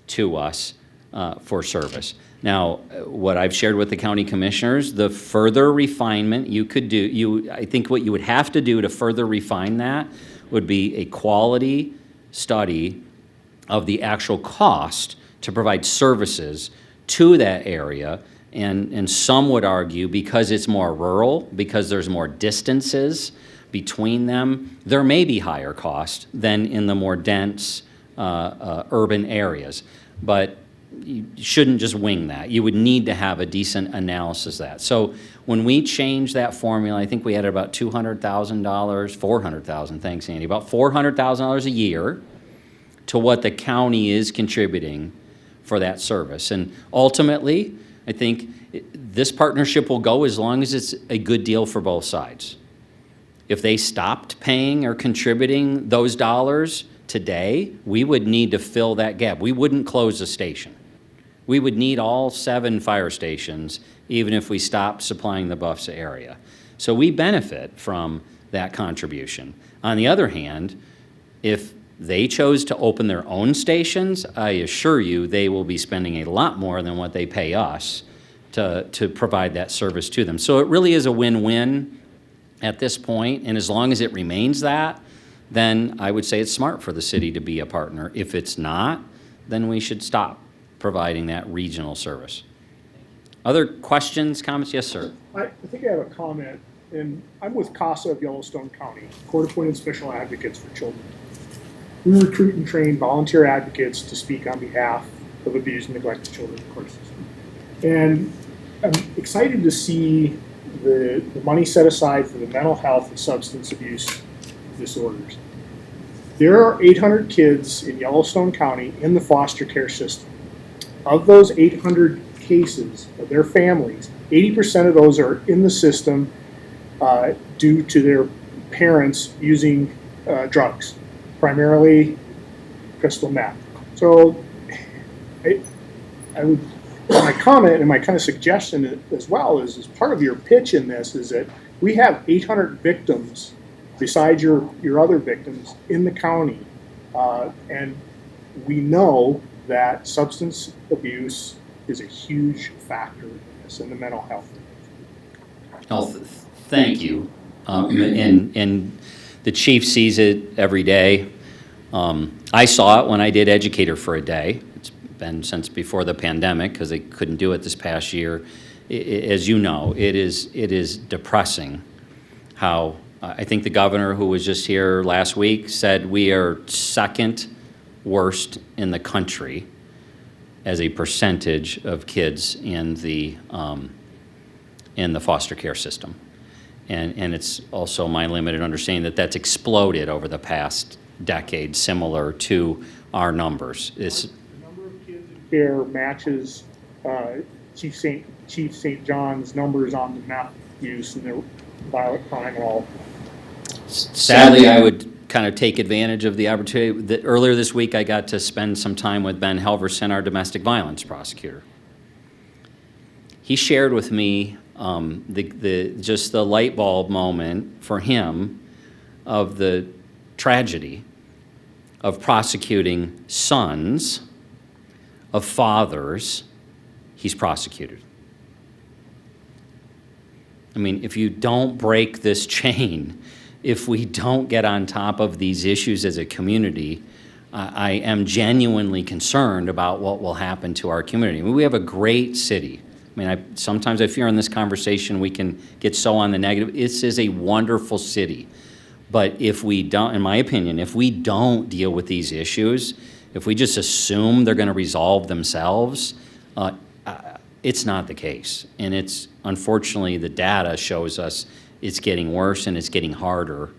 to us for service. Now, what I've shared with the county commissioners, the further refinement you could do, I think what you would have to do to further refine that would be a quality study of the actual cost to provide services to that area. And some would argue because it's more rural, because there's more distances between them, there may be higher cost than in the more dense urban areas. But you shouldn't just wing that. You would need to have a decent analysis of that. So when we changed that formula, I think we had about $200,000, $400,000, thanks Andy, about $400,000 a year to what the county is contributing for that service. And ultimately, I think this partnership will go as long as it's a good deal for both sides. If they stopped paying or contributing those dollars today, we would need to fill that gap. We wouldn't close the station. We would need all 7 fire stations, even if we stopped supplying the BUFSA area. So we benefit from that contribution. On the other hand, if they chose to open their own stations, I assure you they will be spending a lot more than what they pay us to provide that service to them. So it really is a win-win at this point, and as long as it remains that, then I would say it's smart for the city to be a partner. If it's not, then we should stop providing that regional service. Other questions, comments? Yes, sir. I think I have a comment, and I'm with CASA of Yellowstone County, Court-Appointed Special Advocates for Children. We recruit and train volunteer advocates to speak on behalf of abused and neglected children in the court system. And I'm excited to see the money set aside for the mental health and substance abuse disorders. There are 800 kids in Yellowstone County in the foster care system. Of those 800 cases of their families, 80% of those are in the system due to their parents using drugs, primarily crystal meth. So I would, my comment and my kind of suggestion as well is, as part of your pitch in this, is that we have 800 victims besides your other victims in the county. And we know that substance abuse is a huge factor in this, in the mental health. Thank you. And the chief sees it every day. I saw it when I did Educator for a Day. It's been since before the pandemic because they couldn't do it this past year. As you know, it is depressing how I think the governor, who was just here last week, said we are second worst in the country as a percentage of kids in the foster care system. And it's also my limited understanding that that's exploded over the past decade, similar to our numbers. The number of kids in care matches Chief St. John's numbers on the meth use and their violent crime law. Sadly, I would kind of take advantage of the opportunity. Earlier this week, I got to spend some time with Ben Helverson, our domestic violence prosecutor. He shared with me just the light bulb moment for him of the tragedy of prosecuting sons of fathers he's prosecuted. I mean, if you don't break this chain, if we don't get on top of these issues as a community, I am genuinely concerned about what will happen to our community. I mean, we have a great city. I mean, sometimes I fear in this conversation we can get so on the negative. This is a wonderful city. But if we don't, in my opinion, if we don't deal with these issues, if we just assume they're going to resolve themselves, it's not the case. And it's, unfortunately, the data shows us it's getting worse and it's getting harder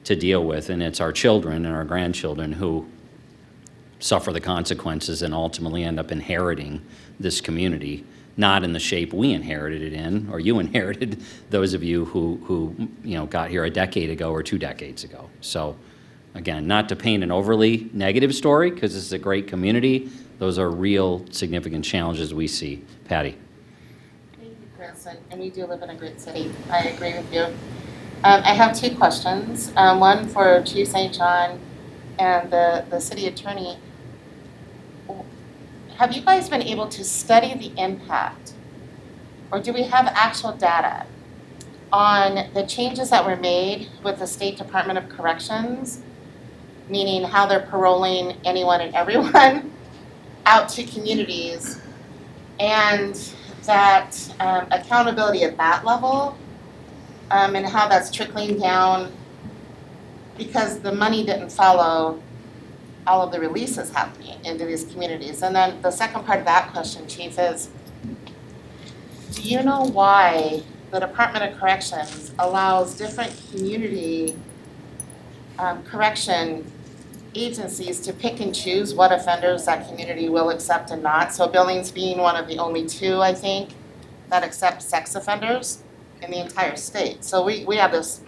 to deal with. And it's our children and our grandchildren who suffer the consequences and ultimately end up inheriting this community, not in the shape we inherited it in, or you inherited, those of you who got here a decade ago or 2 decades ago. So again, not to paint an overly negative story, because this is a great community. Those are real significant challenges we see. Patty. Thank you, Chris, and we do live in a great city. I agree with you. I have 2 questions. One for Chief St. John and the city attorney. Have you guys been able to study the impact, or do we have actual data on the changes that were made with the State Department of Corrections, meaning how they're paroling anyone and everyone out to communities, and that accountability at that level, and how that's trickling down, because the money didn't follow all of the releases happening into these communities. And then the second part of that question, Chief, is do you know why the Department of Corrections allows different community correction agencies to pick and choose what offenders that community will accept and not? So Billings being one of the only 2, I think, that accept sex offenders in the entire state. So we have this.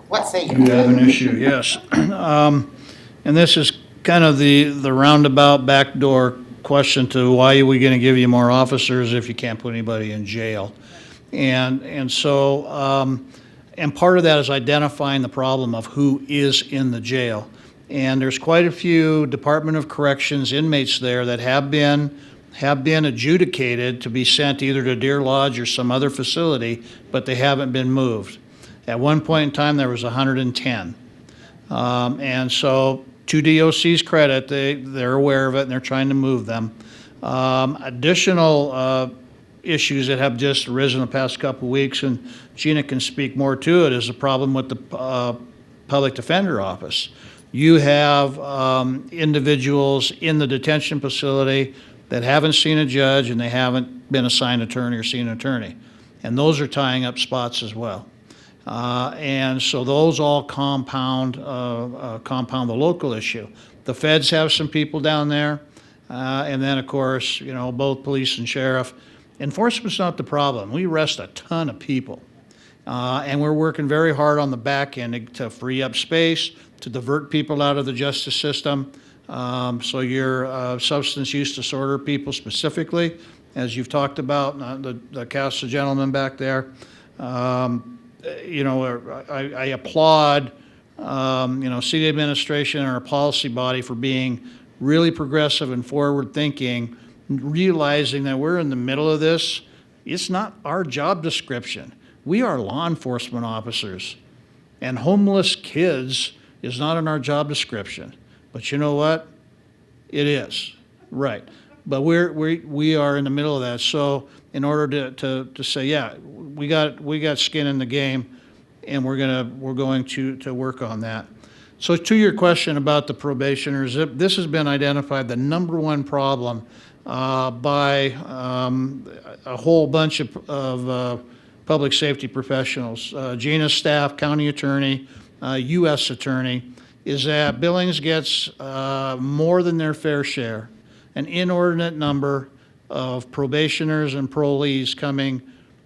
What say you? You have an issue, yes. And this is kind of the roundabout backdoor question to why are we going to give you more officers if you can't put anybody in jail? And so, and part of that is identifying the problem of who is in the jail. And there's quite a few Department of Corrections inmates there that have been adjudicated to be sent either to Deer Lodge or some other facility, but they haven't been moved. At one point in time, there was 110. And so, to DOC's credit, they're aware of it and they're trying to move them. Additional issues that have just arisen the past couple of weeks, and Gina can speak more to it, is the problem with the Public Defender Office. You have individuals in the detention facility that haven't seen a judge and they haven't been assigned attorney or seen an attorney. And those are tying up spots as well. And so those all compound the local issue. The feds have some people down there. And then, of course, both police and sheriff. Enforcement's not the problem. We arrest a ton of people. And we're working very hard on the back end to free up space, to divert people out of the justice system. So your substance use disorder people specifically, as you've talked about, the cast of gentlemen back there, I applaud, city administration and our policy body for being really progressive and forward-thinking, realizing that we're in the middle of this. It's not our job description. We are law enforcement officers, and homeless kids is not in our job description. But you know what? It is, right. But we are in the middle of that. So in order to say, yeah, we got skin in the game, and we're going to work on that. So to your question about the probationers, this has been identified the number one problem by a whole bunch of public safety professionals, Gina's staff, county attorney, U.S. attorney, is that Billings gets more than their fair share, an inordinate number of probationers and parolees coming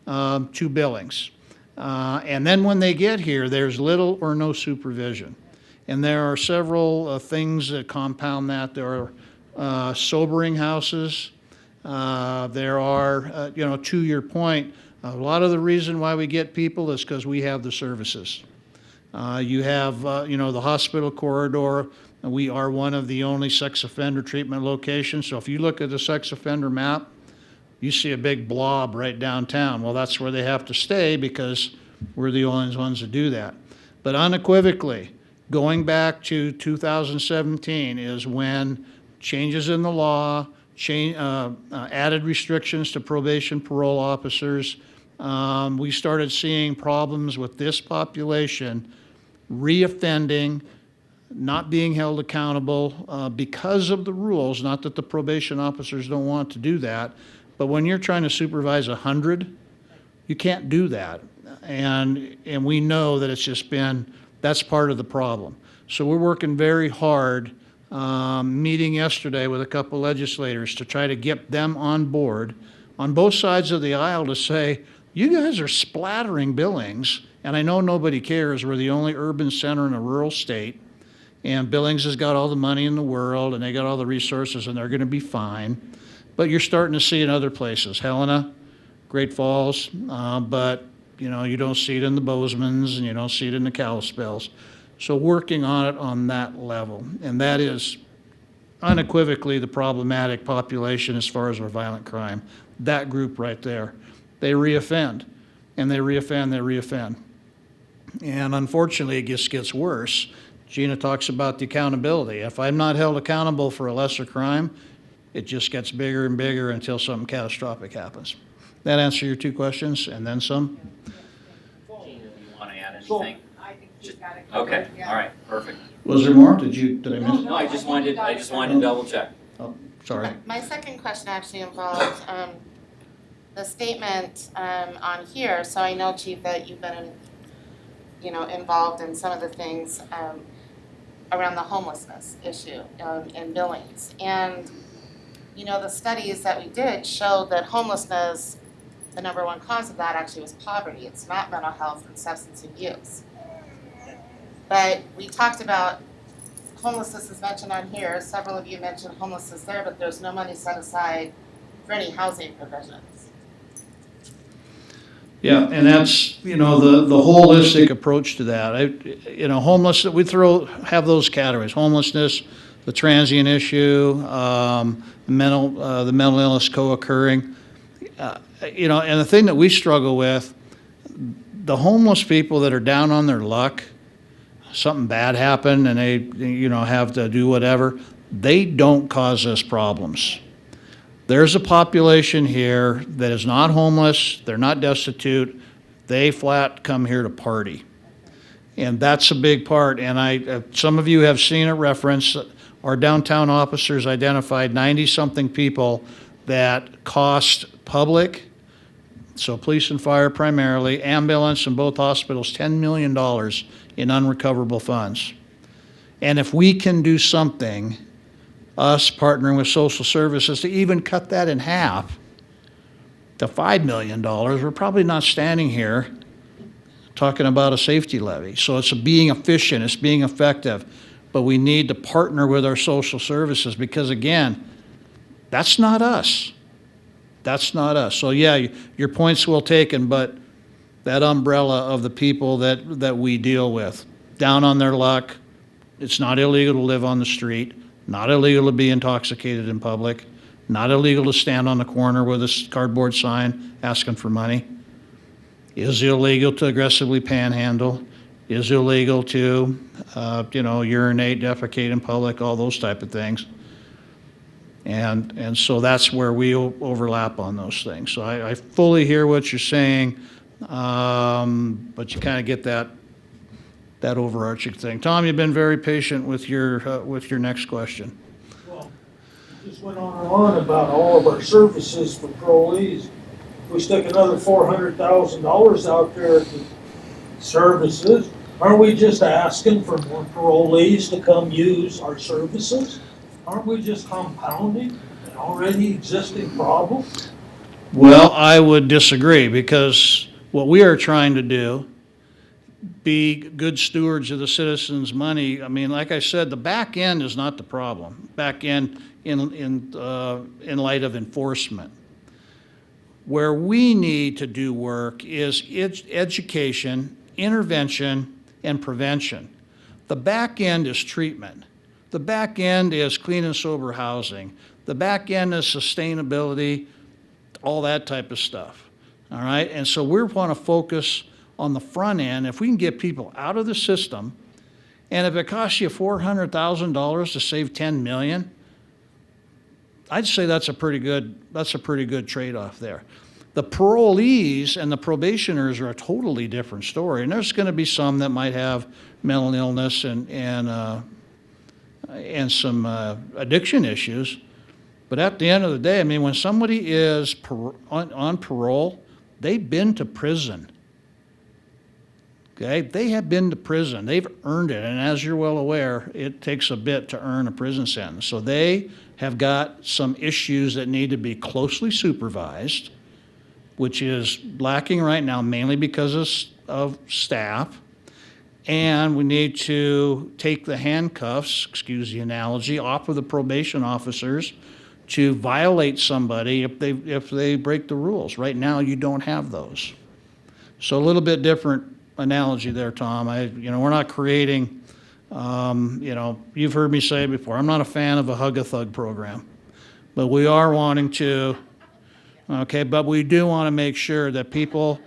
to Billings. And then when they get here, there's little or no supervision. And there are several things that compound that. There are sobering houses. There are, to your point, a lot of the reason why we get people is because we have the services. You have, the hospital corridor. We are one of the only sex offender treatment locations. So if you look at the sex offender map, you see a big blob right downtown. Well, that's where they have to stay because we're the only ones that do that. But unequivocally, going back to 2017 is when changes in the law, added restrictions to probation parole officers, we started seeing problems with this population reoffending, not being held accountable because of the rules, not that the probation officers don't want to do that, but when you're trying to supervise 100, you can't do that. And we know that it's just been, that's part of the problem. So we're working very hard, meeting yesterday with a couple legislators to try to get them on board on both sides of the aisle to say, you guys are splattering Billings, and I know nobody cares. We're the only urban center in a rural state, and Billings has got all the money in the world, and they got all the resources, and they're going to be fine. But you're starting to see in other places, Helena, Great Falls, but you don't see it in the Bozeman's, and you don't see it in the Kalispells. So working on it on that level, and that is unequivocally the problematic population as far as our violent crime. That group right there, they reoffend, and they reoffend. And unfortunately, it just gets worse. Gina talks about the accountability. If I'm not held accountable for a lesser crime, it just gets bigger and bigger until something catastrophic happens. That answer your two questions, and then some? Gina, do you want to add anything? I think she's got it Okay, all right, perfect. Was there more? Did I miss? No, I just wanted to double check. Oh, sorry. My second question actually involved the statement on here. So I know, Chief, that you've been, involved in some of the things around the homelessness issue in Billings. And, the studies that we did showed that homelessness, the number one cause of that actually was poverty. It's not mental health and substance abuse. But we talked about homelessness is mentioned on here. Several of you mentioned homelessness there, but there's no money set aside for any housing provisions. Yeah, and that's, the holistic approach to that. Homeless, we have those categories, homelessness, the transient issue, the mental illness co-occurring. And the thing that we struggle with, the homeless people that are down on their luck, something bad happened and they, have to do whatever, they don't cause us problems. There's a population here that is not homeless, they're not destitute, they flat come here to party. And that's a big part, and some of you have seen it referenced, Our downtown officers identified 90-something people that cost public, so police and fire primarily, ambulance, and both hospitals, $10 million in unrecoverable funds. And if we can do something, us partnering with social services, to even cut that in half to $5 million, we're probably not standing here talking about a safety levy. So it's being efficient, it's being effective, but we need to partner with our social services because, again, that's not us. That's not us. So yeah, your point's well taken, but that umbrella of the people that we deal with, down on their luck, it's not illegal to live on the street, not illegal to be intoxicated in public, not illegal to stand on the corner with a cardboard sign asking for money. Is illegal to aggressively panhandle, is illegal to, urinate, defecate in public, all those type of things. And so that's where we overlap on those things. So I fully hear what you're saying, but you kind of get that overarching thing. Tom, you've been very patient with your next question. Well, you just went on and on about all of our services for parolees. If we stick another $400,000 out there to services, aren't we just asking for more parolees to come use our services? Aren't we just compounding an already existing problem? Well, I would disagree because what we are trying to do, be good stewards of the citizens' money. I mean, like I said, the back end is not the problem. Back end in light of enforcement. Where we need to do work is education, intervention, and prevention. The back end is treatment. The back end is clean and sober housing. The back end is sustainability, all that type of stuff. All right? And so we want to focus on the front end. If we can get people out of the system, and if it costs you $400,000 to save $10 million, I'd say that's a pretty good trade-off there. The parolees and the probationers are a totally different story, and there's going to be some that might have mental illness and some addiction issues. But at the end of the day, I mean, when somebody is on parole, they've been to prison. Okay, they have been to prison. They've earned it, and as you're well aware, it takes a bit to earn a prison sentence. So they have got some issues that need to be closely supervised, which is lacking right now mainly because of staff. And we need to take the handcuffs, excuse the analogy, off of the probation officers to violate somebody if they break the rules. Right now, you don't have those. So a little bit different analogy there, Tom. We're not creating, you've heard me say before, I'm not a fan of a hug-a-thug program. But we are wanting to, but we do want to make sure that people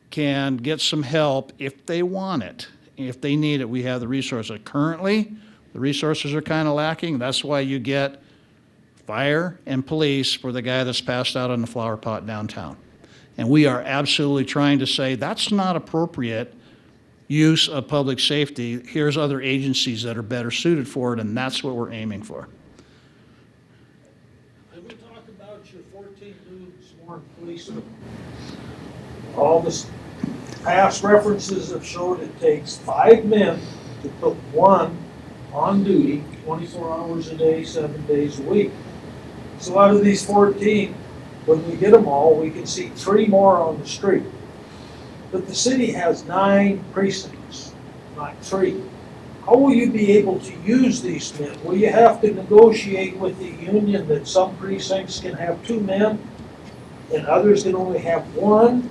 can get some help if they want it. If they need it, we have the resources. Currently, the resources are kind of lacking. That's why you get fire and police for the guy that's passed out in the flower pot downtown. And we are absolutely trying to say that's not appropriate use of public safety. Here's other agencies that are better suited for it, and that's what we're aiming for. Can we talk about your 14 new sworn policemen? All this past references have showed it takes 5 men to put 1 on duty 24 hours a day, 7 days a week. So out of these 14, when we get them all, we can see 3 more on the street. But the city has 9 precincts, not 3. How will you be able to use these men? Will you have to negotiate with the union that some precincts can have 2 men and others can only have 1?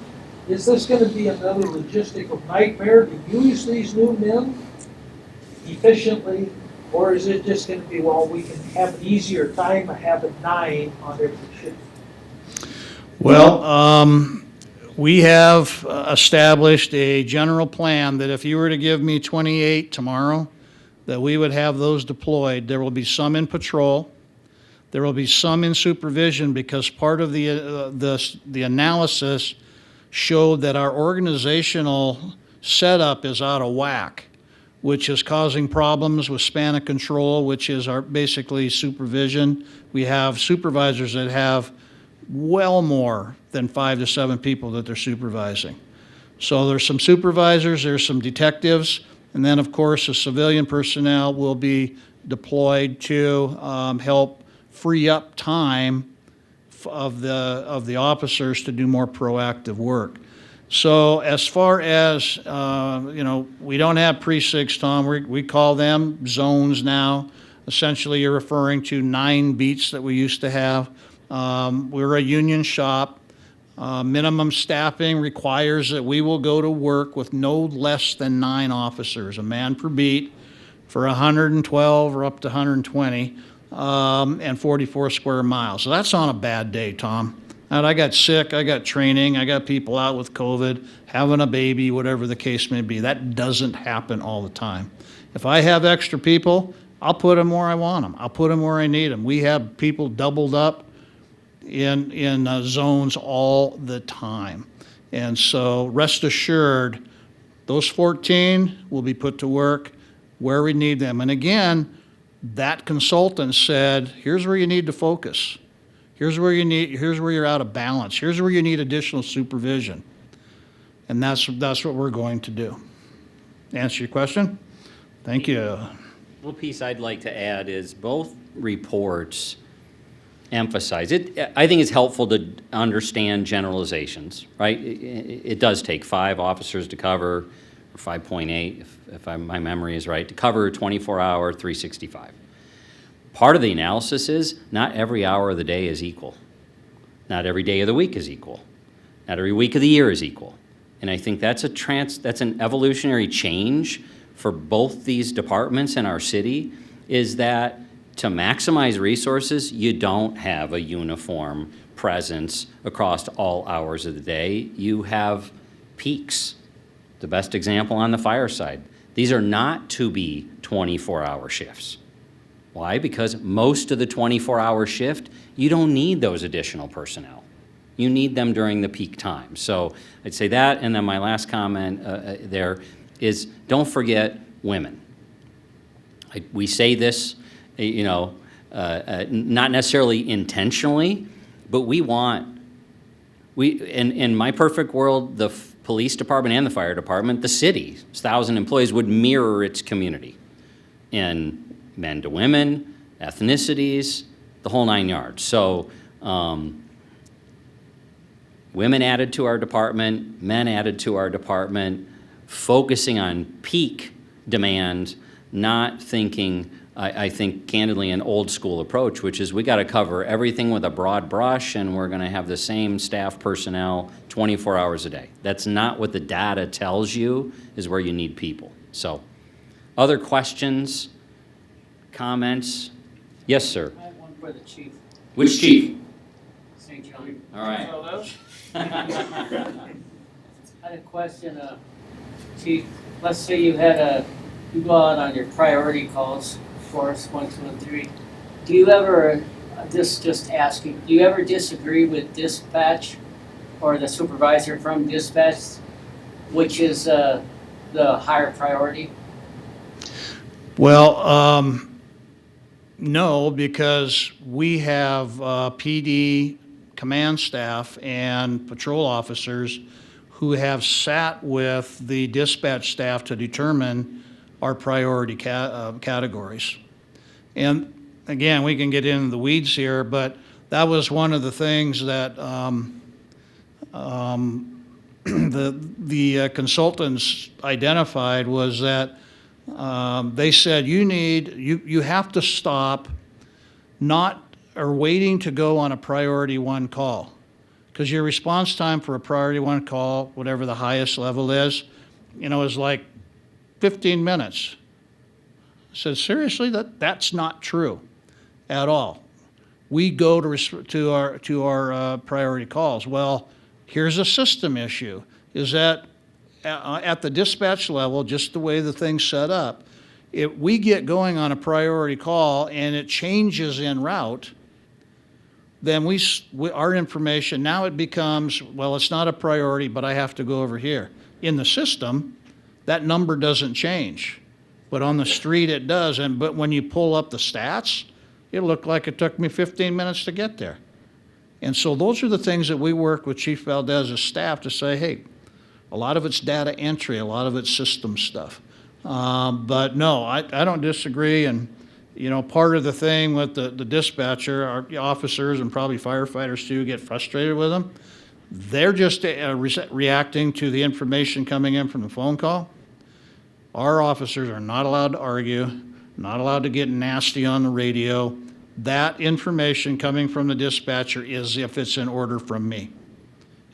Is this going to be another logistical nightmare to use these new men efficiently? Or is it just going to be, well, we can have an easier time of having 9 on every shift? Well, we have established a general plan that if you were to give me 28 tomorrow, that we would have those deployed. There will be some in patrol. There will be some in supervision because part of the analysis showed that our organizational setup is out of whack. which is causing problems with span of control, which is our basically supervision. We have supervisors that have well more than 5 to 7 people that they're supervising. So there's some supervisors, there's some detectives, and then, of course, the civilian personnel will be deployed to help free up time of the officers to do more proactive work. So as far as, we don't have precincts, Tom. We call them zones now. Essentially, you're referring to 9 beats that we used to have. We're a union shop. Minimum staffing requires that we will go to work with no less than 9 officers, a man per beat, for 112 or up to 120, and 44 square miles. So that's on a bad day, Tom. And I got sick, I got training, I got people out with COVID, having a baby, whatever the case may be. That doesn't happen all the time. If I have extra people, I'll put them where I want them. I'll put them where I need them. We have people doubled up in zones all the time. And so rest assured, those 14 will be put to work where we need them. And again, that consultant said, here's where you need to focus. Here's where you're out of balance. Here's where you need additional supervision. And that's what we're going to do. Answer your question? Thank you. Little piece I'd like to add is both reports emphasize it. I think it's helpful to understand generalizations, right? It does take 5 officers to cover, or 5.8, if my memory is right, to cover 24-hour, 365. Part of the analysis is not every hour of the day is equal. Not every day of the week is equal. Not every week of the year is equal. And I think that's an evolutionary change for both these departments in our city, is that to maximize resources, you don't have a uniform presence across all hours of the day. You have peaks. The best example on the fire side. These are not to be 24-hour shifts. Why? Because most of the 24-hour shift, you don't need those additional personnel. You need them during the peak time. So I'd say that, and then my last comment there is, don't forget women. We say this, not necessarily intentionally, but in my perfect world, the police department and the fire department, the city, 1,000 employees, would mirror its community in men to women, ethnicities, the whole 9 yards. So women added to our department, men added to our department, focusing on peak demand, not thinking, I think, candidly, an old school approach, which is we got to cover everything with a broad brush and we're going to have the same staff personnel 24 hours a day. That's not what the data tells you is where you need people. So, other questions, comments? Yes, sir. I have one for the chief. Which chief? St. John. All right. I had a question, Chief. Let's say you go out on your priority calls, force 1, 2, and 3. Do you ever, just asking, do you ever disagree with dispatch or the supervisor from dispatch, which is the higher priority? Well, no, because we have PD command staff and patrol officers who have sat with the dispatch staff to determine our priority categories. And again, we can get into the weeds here, but that was one of the things that the consultants identified, was that they said you have to stop waiting to go on a priority 1 call, because your response time for a priority 1 call, whatever the highest level is like 15 minutes. I said, seriously, that's not true at all. We go to our priority calls. Well, here's a system issue, is that at the dispatch level, just the way the thing's set up, if we get going on a priority call and it changes en route, then our information, now it becomes, well, it's not a priority, but I have to go over here. In the system, that number doesn't change. but on the street it does. But when you pull up the stats, it looked like it took me 15 minutes to get there. And so those are the things that we work with Chief Valdez's staff to say, hey, a lot of it's data entry, a lot of it's system stuff. But no, I don't disagree. And, you know, part of the thing with the dispatcher, our officers and probably firefighters too get frustrated with them. They're just reacting to the information coming in from the phone call. Our officers are not allowed to argue, not allowed to get nasty on the radio. That information coming from the dispatcher is if it's in order from me.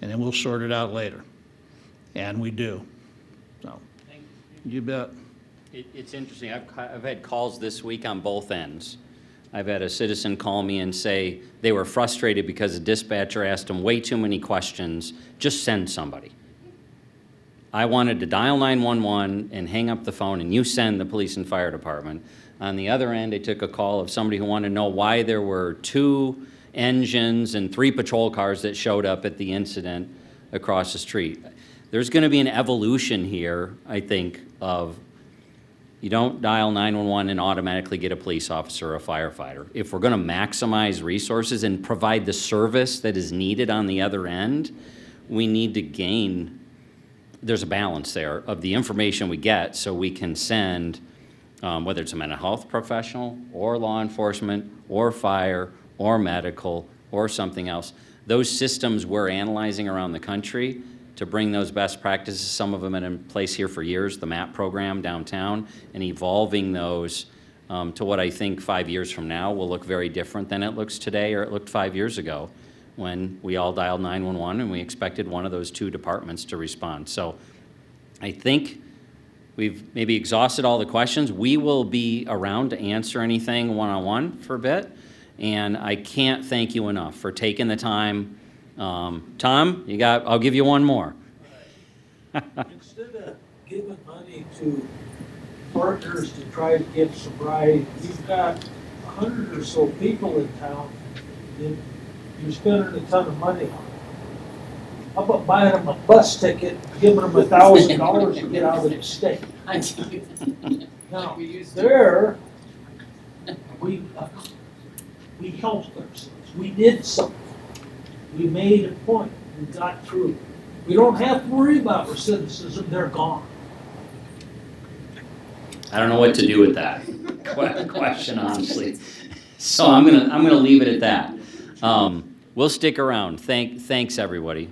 And then we'll sort it out later. And we do. So, you bet. It's interesting. I've had calls this week on both ends. I've had a citizen call me and say they were frustrated because the dispatcher asked them way too many questions. Just send somebody. I wanted to dial 911 and hang up the phone, and you send the police and fire department. On the other end, I took a call of somebody who wanted to know why there were 2 engines and 3 patrol cars that showed up at the incident across the street. There's going to be an evolution here, I think, of you don't dial 911 and automatically get a police officer or a firefighter. If we're going to maximize resources and provide the service that is needed on the other end, we need to gain, there's a balance there of the information we get so we can send, whether it's a mental health professional or law enforcement or fire or medical or something else. Those systems we're analyzing around the country to bring those best practices, some of them have been in place here for years, the MAP program downtown, and evolving those to what I think 5 years from now will look very different than it looks today or it looked 5 years ago when we all dialed 911 and we expected one of those 2 departments to respond. So I think we've maybe exhausted all the questions. We will be around to answer anything one-on-one for a bit, and I can't thank you enough for taking the time. Tom, I'll give you one more. Instead of giving money to partners to try to get sobriety, you've got 100 or so people in town that you're spending a ton of money on. How about buying them a bus ticket, giving them $1,000 to get out of the state? Now, there, we helped ourselves. We did something. We made a point. We got through. We don't have to worry about recidivism. They're gone. I don't know what to do with that question, honestly. So I'm gonna leave it at that. We'll stick around. Thanks everybody.